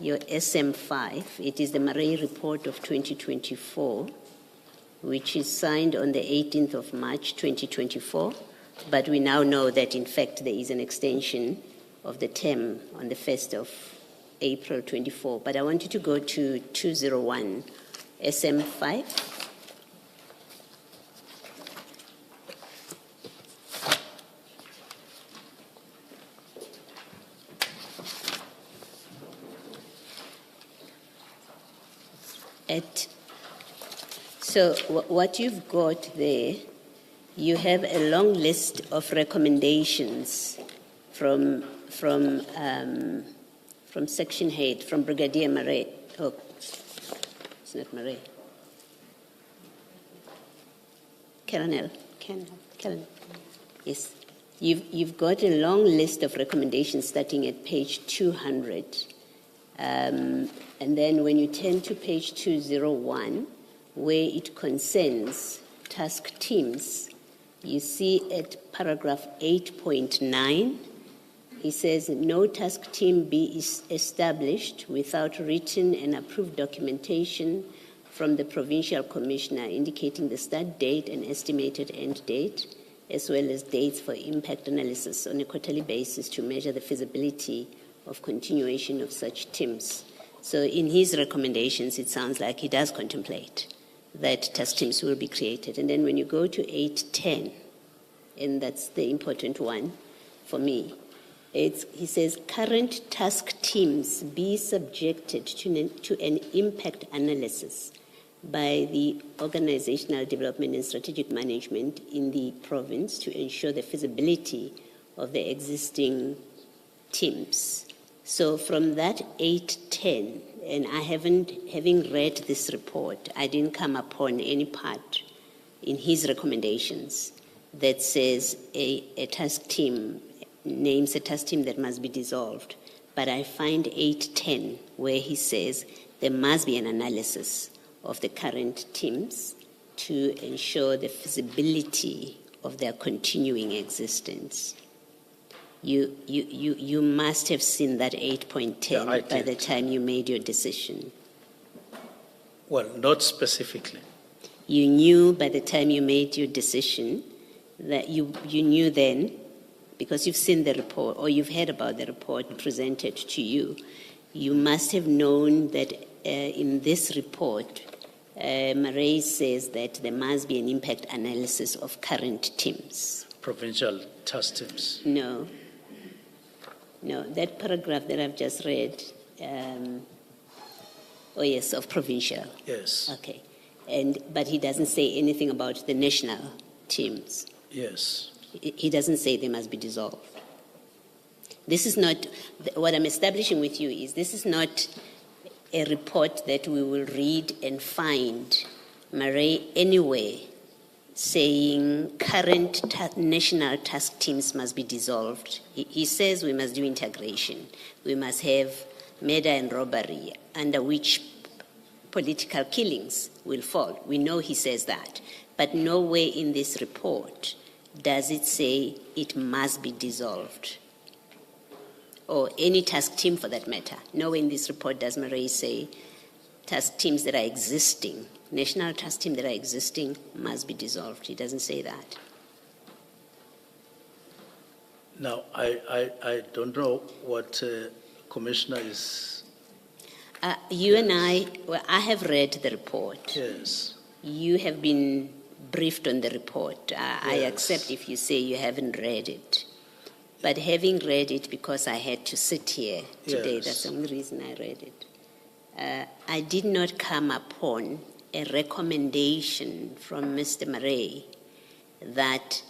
your SM5, it is the Murray report of 2024, which is signed on the 18th of March 2024. But we now know that, in fact, there is an extension of the term on the 1st of April 24. But I want you to go to 201 SM5. So what you've got there, you have a long list of recommendations from section head, from Brigadier Murray. Oh, it's not Murray. Colonel. Yes. You've got a long list of recommendations starting at page 200. And then when you turn to page 201, where it concerns task teams, you see at paragraph 8.9, he says, no task team be established without written and approved documentation from the provincial commissioner indicating the start date and estimated end date, as well as dates for impact analysis on a quarterly basis to measure the feasibility of continuation of such teams. So in his recommendations, it sounds like he does contemplate that task teams will be created. And then when you go to 8.10, and that's the important one for me, he says current task teams be subjected to an impact analysis by the organizational development and strategic management in the province to ensure the feasibility of the existing teams. So from that 8.10, and having read this report, I didn't come upon any part in his recommendations that says a task team, names a task team that must be dissolved. But I find 8.10 where he says there must be an analysis of the current teams to ensure the feasibility of their continuing existence. You must have seen that 8.10 by the time you made your decision. Well, not specifically. You knew by the time you made your decision that you knew then, because you've seen the report or you've heard about the report presented to you, you must have known that in this report, Murray says that there must be an impact analysis of current teams. Provincial task teams. No, that paragraph that I've just read, of provincial. Yes. Okay, but he doesn't say anything about the national teams. Yes. He doesn't say they must be dissolved. This is not, what I'm establishing with you is this is not a report that we will read and find Murray anywhere saying current national task teams must be dissolved. He says we must do integration. We must have murder and robbery, under which political killings will fall. We know he says that. But nowhere in this report does it say it must be dissolved. Or any task team for that matter. Nowhere in this report does Murray say task teams that are existing, national task teams that are existing must be dissolved. He doesn't say that. Now, I don't know what Commissioner is... You and I have read the report. Yes. You have been briefed on the report. I Yes. accept if you say you haven't read it. But having read it, because I had to sit here today, Yes. that's the only reason I read it. I did not come upon a recommendation from Mr. Murray that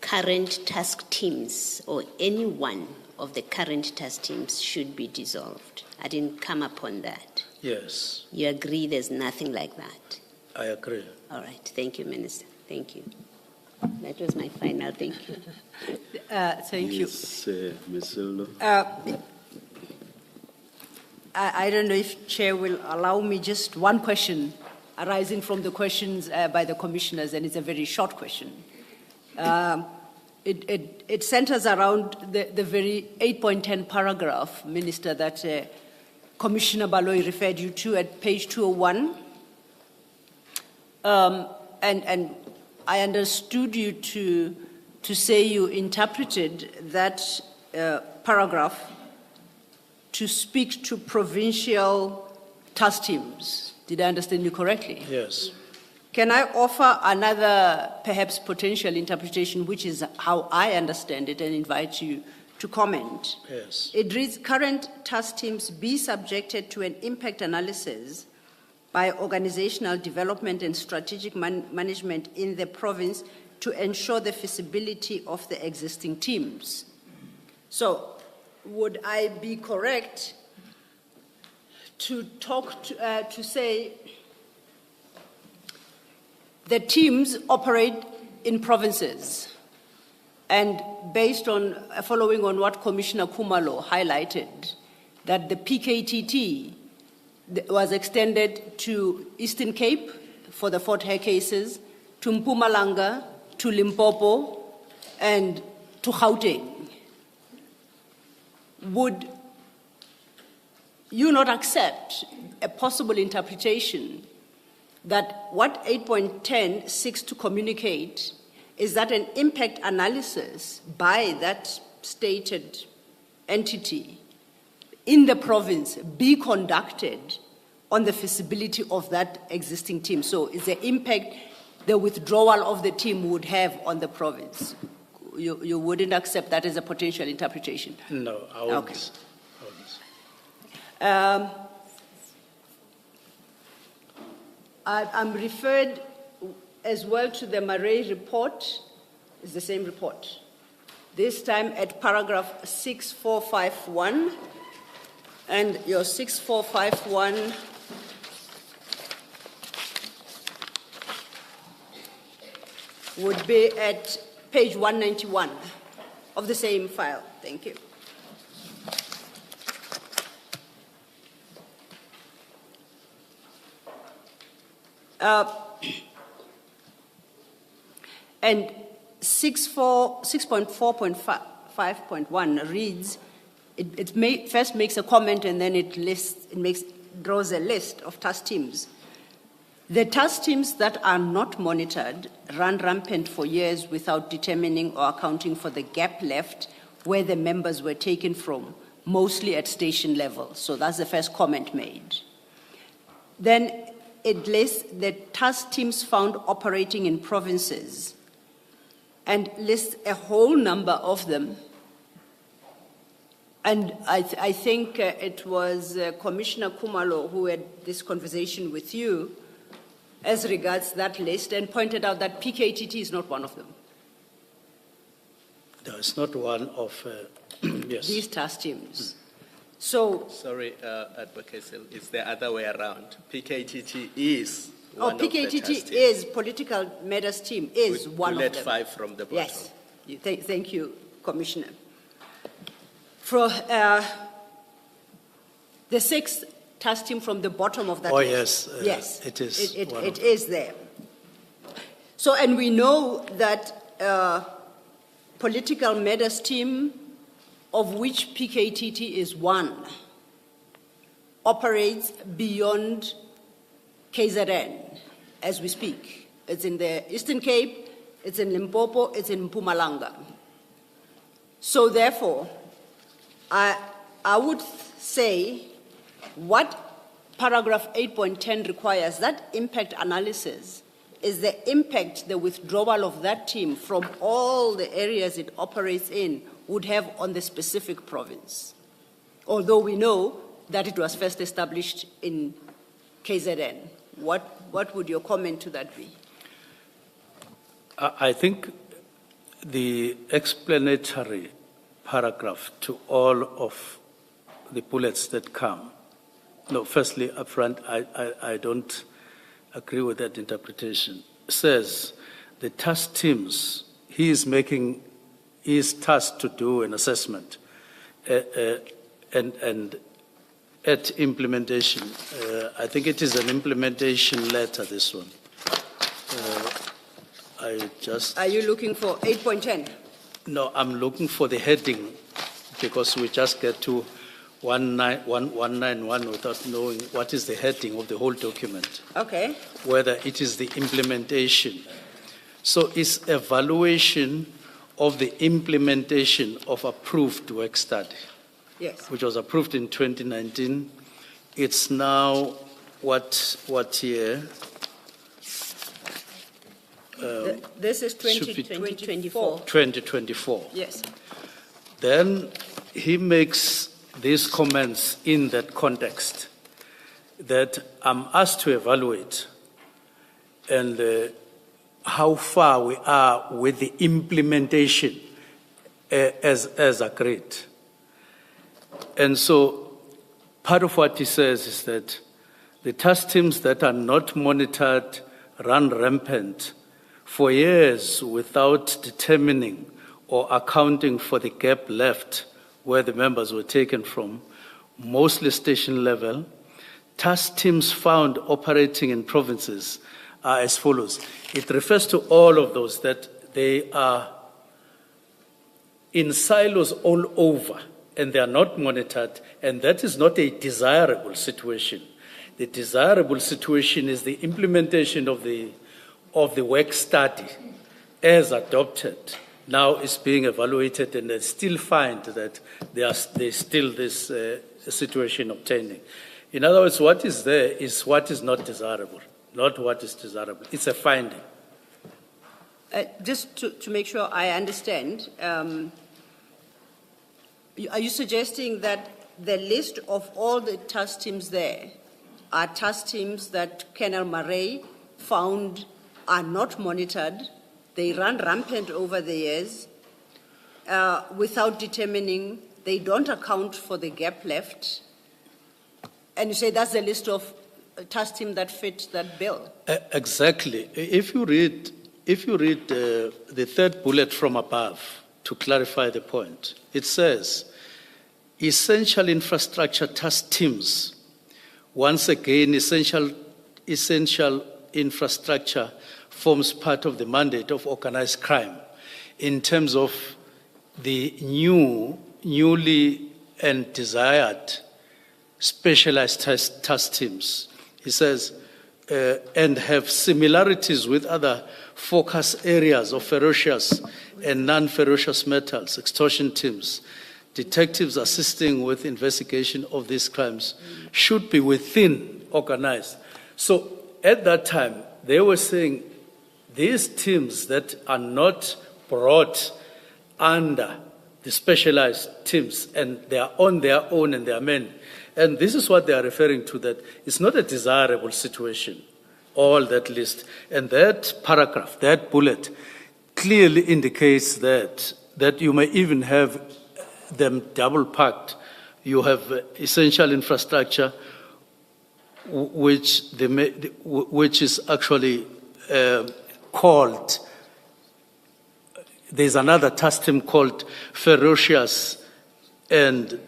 current task teams or any one of the current task teams should be dissolved. I didn't come upon that. Yes, You agree there's nothing like that? I agree. All right. Thank you, Minister. Thank you. That was my final thank you. Thank you. Yes, Ms. Solo. I don't know if Chair will allow me just one question arising from the questions by the commissioners, and it's a very short question. It centers around the very 8.10 paragraph, Minister, that Commissioner Baloyi referred you to at page 201. And I understood you to say you interpreted that paragraph to speak to provincial task teams. Did I understand you correctly? Yes, Can I offer another perhaps potential interpretation, which is how I understand it, and invite you to comment? yes, It reads, current task teams be subjected to an impact analysis by organizational development and strategic management in the province to ensure the feasibility of the existing teams. So, would I be correct to talk to say the teams operate in provinces, and based on following on what Commissioner Kumalo highlighted, that the PKTT was extended to Eastern Cape for the Fort Hare cases, to Mpumalanga, to Limpopo, and to Gauteng? Would you not accept a possible interpretation that what 8.10 seeks to communicate is that an impact analysis by that stated entity in the province be conducted on the feasibility of that existing team? So is the impact the withdrawal of the team would have on the province? You wouldn't accept that as a potential interpretation? no, I won't. Okay. I won't. I'm referred as well to the Murray report. It's the same report. This time at paragraph 6451. And your 6451 would be at page 191 of the same file. Thank you. And 6.4.5.1 reads, first makes a comment and then draws a list of task teams. The task teams that are not monitored run rampant for years without determining or accounting for the gap left where the members were taken from, mostly at station level. So that's the first comment made. Then it lists the task teams found operating in provinces and lists a whole number of them. And I think it was Commissioner Kumalo who had this conversation with you as regards that list and pointed out that PKTT is not one of them. No, it's not one of, yes. These task teams. So, Sorry, Advocate Sil, it's the other way around. PKTT is one of the task PKTT teams. is Political Matters Team, is one Bullet of them. 5 from the bottom. Yes. Thank you, Commissioner. For the sixth task team from the bottom of that list. Yes, yes, it is one It of is there. So, and we know that Political Matters Team, of which PKTT is one, operates beyond KZN as we speak. It's in the Eastern Cape, it's in Limpopo, it's in Mpumalanga. So therefore, I would say what paragraph 8.10 requires, that impact analysis is the impact the withdrawal of that team from all the areas it operates in would have on the specific province. Although we know that it was first established in KZN. What would your comment to that be? I think the explanatory paragraph to all of the bullets that come. No, firstly, up front, I don't agree with that interpretation. Says the task teams, he is tasked to do an assessment and at implementation. I think it is an implementation letter, this one. Are you looking for 8.10? No, I'm looking for the heading because we just get to 191 without knowing what is the heading of the whole document. Okay. Whether it is the implementation. So it's evaluation of the implementation of approved work study, Yes. which was approved in 2019. It's now what year? This is should be 2024. 2024. Yes. Then he makes these comments in that context that I'm asked to evaluate and how far we are with the implementation as agreed. And so part of what he says is that the task teams that are not monitored run rampant for years without determining or accounting for the gap left where the members were taken from, mostly station level. Task teams found operating in provinces are as follows. It refers to all of those that they are in silos all over and they are not monitored, and that is not a desirable situation. The desirable situation is the implementation of the work study as adopted. Now is being evaluated, and they still find that there's still this situation obtaining. In other words, what is there is what is not desirable, not what is desirable. It's a finding. Just to make sure I understand, are you suggesting that the list of all the task teams there are task teams that Colonel Murray found are not monitored? They run rampant over the years without determining, they don't account for the gap left. And you say that's the list of task teams that fit that bill. Exactly. If you read the third bullet from above, to clarify the point, it says, essential infrastructure task teams. Once again, essential infrastructure forms part of the mandate of organized crime in terms of the newly and desired specialized task teams. He says, and have similarities with other focus areas of ferocious and non-ferocious metals, extortion teams. Detectives assisting with investigation of these crimes should be within organized. So at that time, they were saying these teams that are not brought under the specialized teams and they are on their own and they are men. And this is what they are referring to, that it's not a desirable situation, all that list. And that paragraph, that bullet, clearly indicates that you may even have them double packed. You have essential infrastructure, which is actually called, there's another task team called ferocious and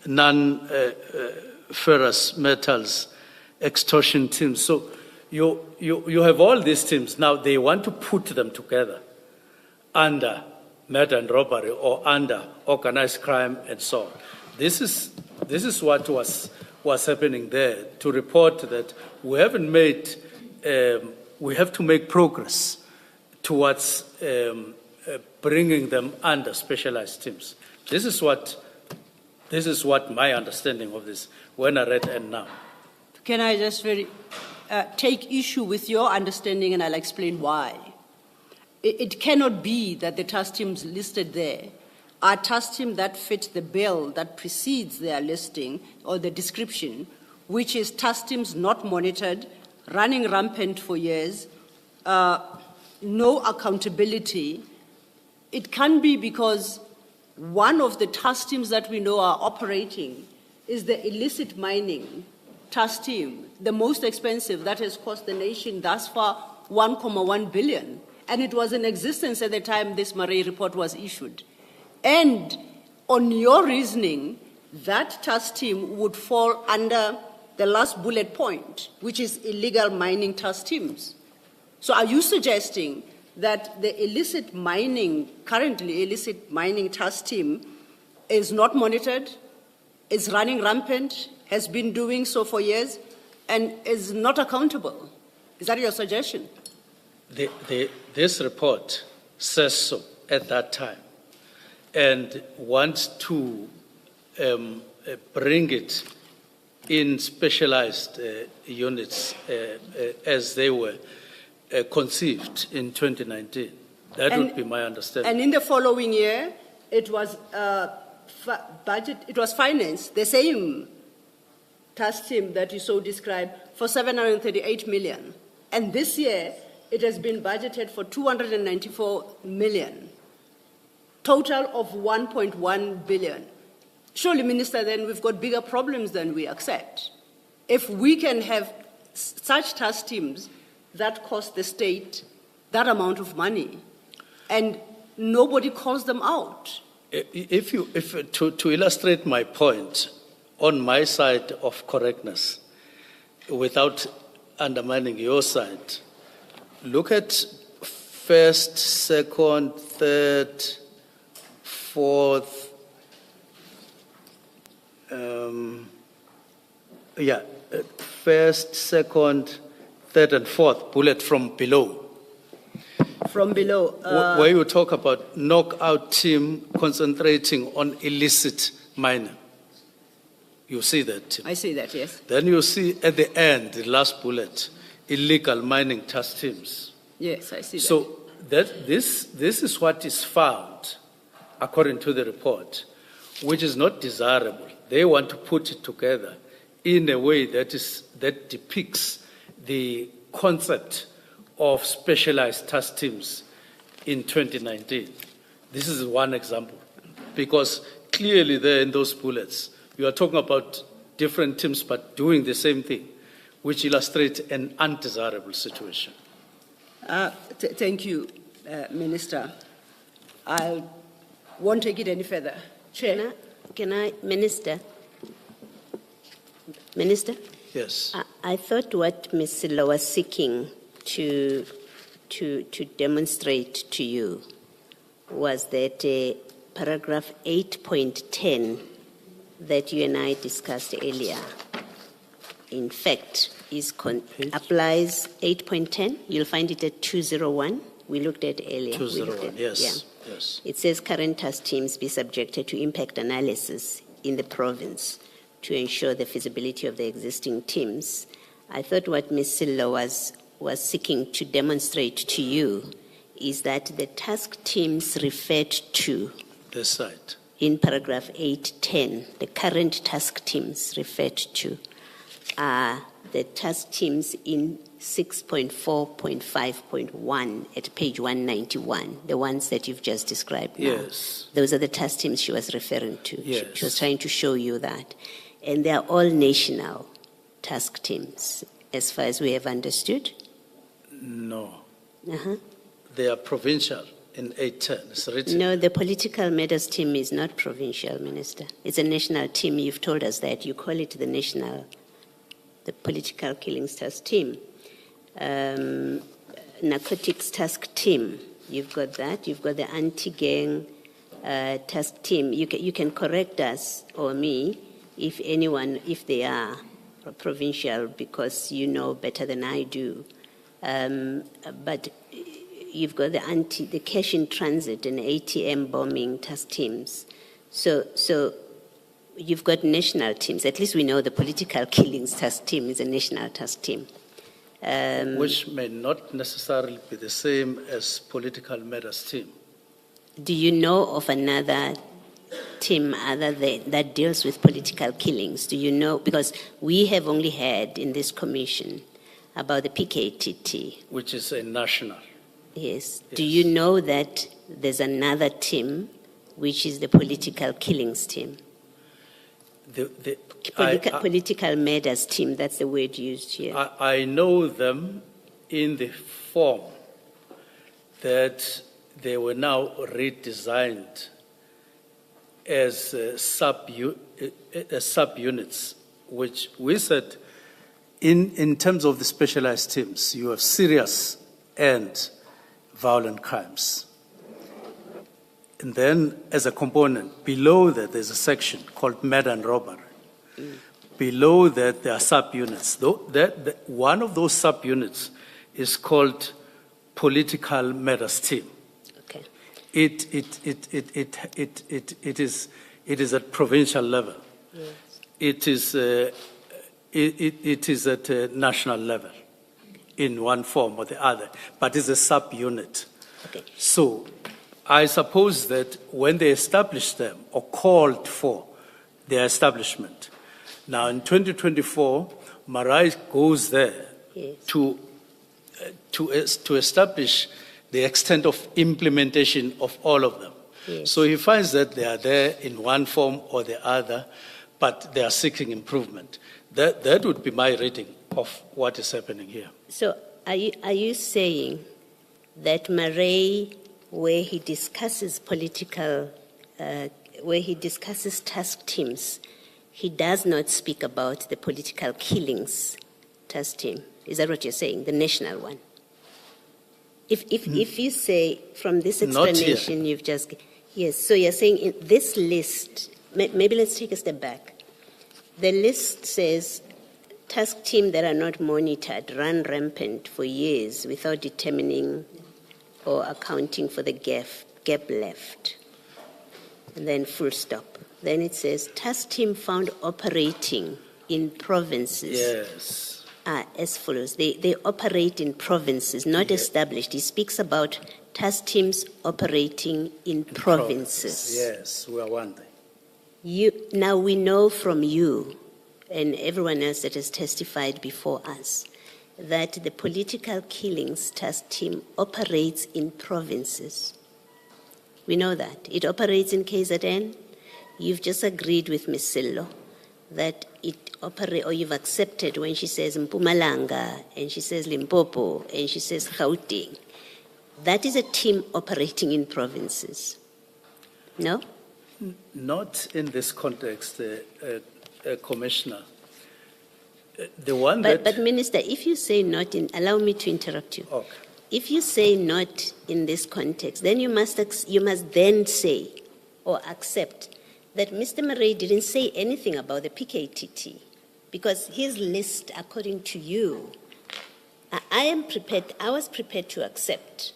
non-ferrous metals extortion teams. So you have all these teams. Now they want to put them together under murder and robbery or under organized crime and so on. This is what was happening there, to report that we haven't made, we have to make progress towards bringing them under specialized teams. This is what my understanding of this when I read and now. Can I just very take issue with your understanding, and I'll explain why. It cannot be that the task teams listed there are task teams that fit the bill that precedes their listing or the description, which is task teams not monitored, running rampant for years, no accountability. It can be because one of the task teams that we know are operating is the illicit mining task team, the most expensive, that has cost the nation thus far 1.1 billion. And it was in existence at the time this Murray report was issued. And on your reasoning, that task team would fall under the last bullet point, which is illegal mining task teams. So are you suggesting that the currently illicit mining task team is not monitored, is running rampant, has been doing so for years, and is not accountable? Is that your suggestion? This report says so at that time and wants to bring it in specialized units as they were conceived in 2019. That would be my understanding. And in the following year, it was financed, the same task team that you so described, for 738 million. And this year, it has been budgeted for 294 million, total of 1.1 billion. Surely, Minister, then we've got bigger problems than we accept. If we can have such task teams that cost the state that amount of money, and nobody calls them out. To illustrate my point, on my side of correctness, without undermining your side, look at first, second, third, fourth, first, second, third, and fourth bullet from below. From below. Where you talk about knockout team concentrating on illicit mining. You see that? I see that, yes. Then you see at the end, the last bullet, illegal mining task teams. Yes, I see that. So this is what is found, according to the report, which is not desirable. They want to put it together in a way that depicts the concept of specialized task teams in 2019. This is one example, because clearly there in those bullets, you are talking about different teams but doing the same thing, which illustrates an undesirable situation. Thank you, Minister. I won't take it any further. Chair? Can I, Minister? Minister? Yes. I thought what Ms. Silo was seeking to demonstrate to you was that paragraph 8.10 that you and I discussed earlier, in fact, applies 8.10. You'll find it at 201. We looked at earlier. 201, yes. Yeah. Yes. It says current task teams be subjected to impact analysis in the province to ensure the feasibility of the existing teams. I thought what Ms. Silo was seeking to demonstrate to you is that the task teams referred to This side. in paragraph 8.10, the current task teams referred to are the task teams in 6.4.5.1 at page 191, the ones that you've just described now. Yes. Those are the task teams she was referring to. Yes. She was trying to show you that. And they are all national task teams, as far as we have understood. No. Uh-huh. They are provincial in 810. It's written. No, the political matters team is not provincial, Minister. It's a national team. You've told us that. You call it the political killings task team. Narcotics task team. You've got that. You've got the anti-gang task team. You can correct us or me if they are provincial, because you know better than I do. But you've got the cash in transit and ATM bombing task teams. So you've got national teams. At least we know the political killings task team is a national task team. which may not necessarily be the same as political matters team. Do you know of another team other than, that deals with political killings? Do you know? Because we have only heard in this commission about the PKTT. Which is a national. Yes. Do Yes. you know that there's another team, which is the political killings team? Political matters team, that's the word used here. I know them in the form that they were now redesigned as subunits, which we said in terms of the specialized teams, you have serious and violent crimes. And then as a component, below that there's a section called murder and robbery. Below that there are subunits. One of those subunits is called political matters team. Okay. It is at provincial level. Yes. It is at a national level in one form or the other, but it's a subunit. Okay. So I suppose that when they established them or called for their establishment, now in 2024, Marai goes there Yes. to establish the extent of implementation of all of them. Yes. So he finds that they are there in one form or the other, but they are seeking improvement. That would be my reading of what is happening here. So are you saying that Murray, where he discusses where he discusses task teams, he does not speak about the political killings task team? Is that what you're saying, the national one? If you say from this Not explanation you've just... Yes, so you're saying in this list, maybe let's take a step back. The list says task team that are not monitored run rampant for years without determining or accounting for the gap left. And then full stop. Then it says task team found operating in provinces. Yes. As follows. They operate in provinces, not established. He speaks about task teams operating in provinces. Yes, we are wondering. Now we know from you and everyone else that has testified before us that the political killings task team operates in provinces. We know that. It operates in KZN. You've just agreed with Ms. Sillo that it operates, or you've accepted when she says Mpumalanga, and she says Limpopo, and she says Gauteng. That is a team operating in provinces. No? Not in this context, Commissioner. The one But Minister, if you say not in, allow me to interrupt you. Okay. If you say not in this context, then you must then say or accept that Mr. Murray didn't say anything about the PKTT, because his list, according to you, I was prepared to accept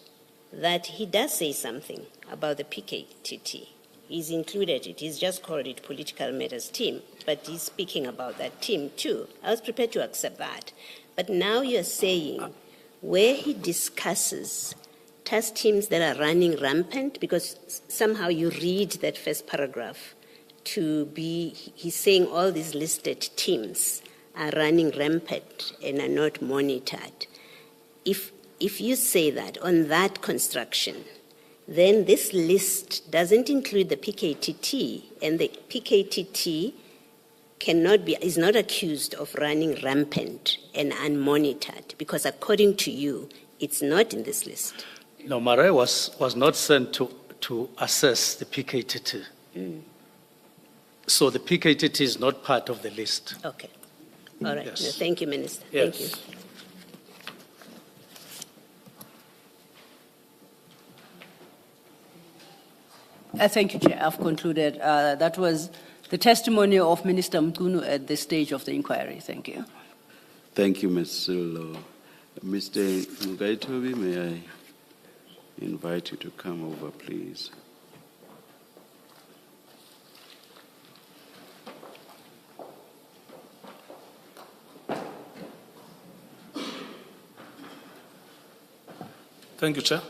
that he does say something about the PKTT. He's included it. He's just called it political matters team, but he's speaking about that team too. I was prepared to accept that. But now you're saying where he discusses task teams that are running rampant, because somehow you read that first paragraph to be, he's saying all these listed teams are running rampant and are not monitored. If you say that on that construction, then this list doesn't include the PKTT, and the PKTT is not accused of running rampant and unmonitored, because according to you, it's not in this list. No, Marai was not sent to assess the PKTT. So the PKTT is not part of the list. Okay. All right. Yes. No, thank you, Minister. Yes. Thank you. Thank you, Chair. I've concluded. That was the testimony of Minister Mkunu at this stage of the inquiry. Thank you. Thank you, Ms. Sillo. Mr. Mugaitobi, may I invite you to come over, please? Thank you, Chair.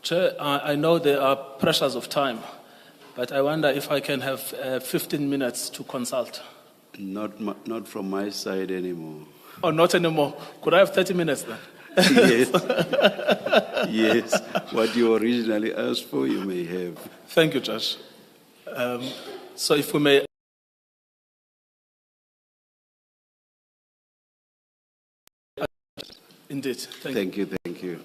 Chair, I know there are pressures of time, but I wonder if I can have 15 minutes to consult. Not from my side anymore. Oh, not anymore. Could I have 30 minutes then? Yes. Yes. What you originally asked for, you may have. Thank you, Judge. So if we may... Indeed. Thank you.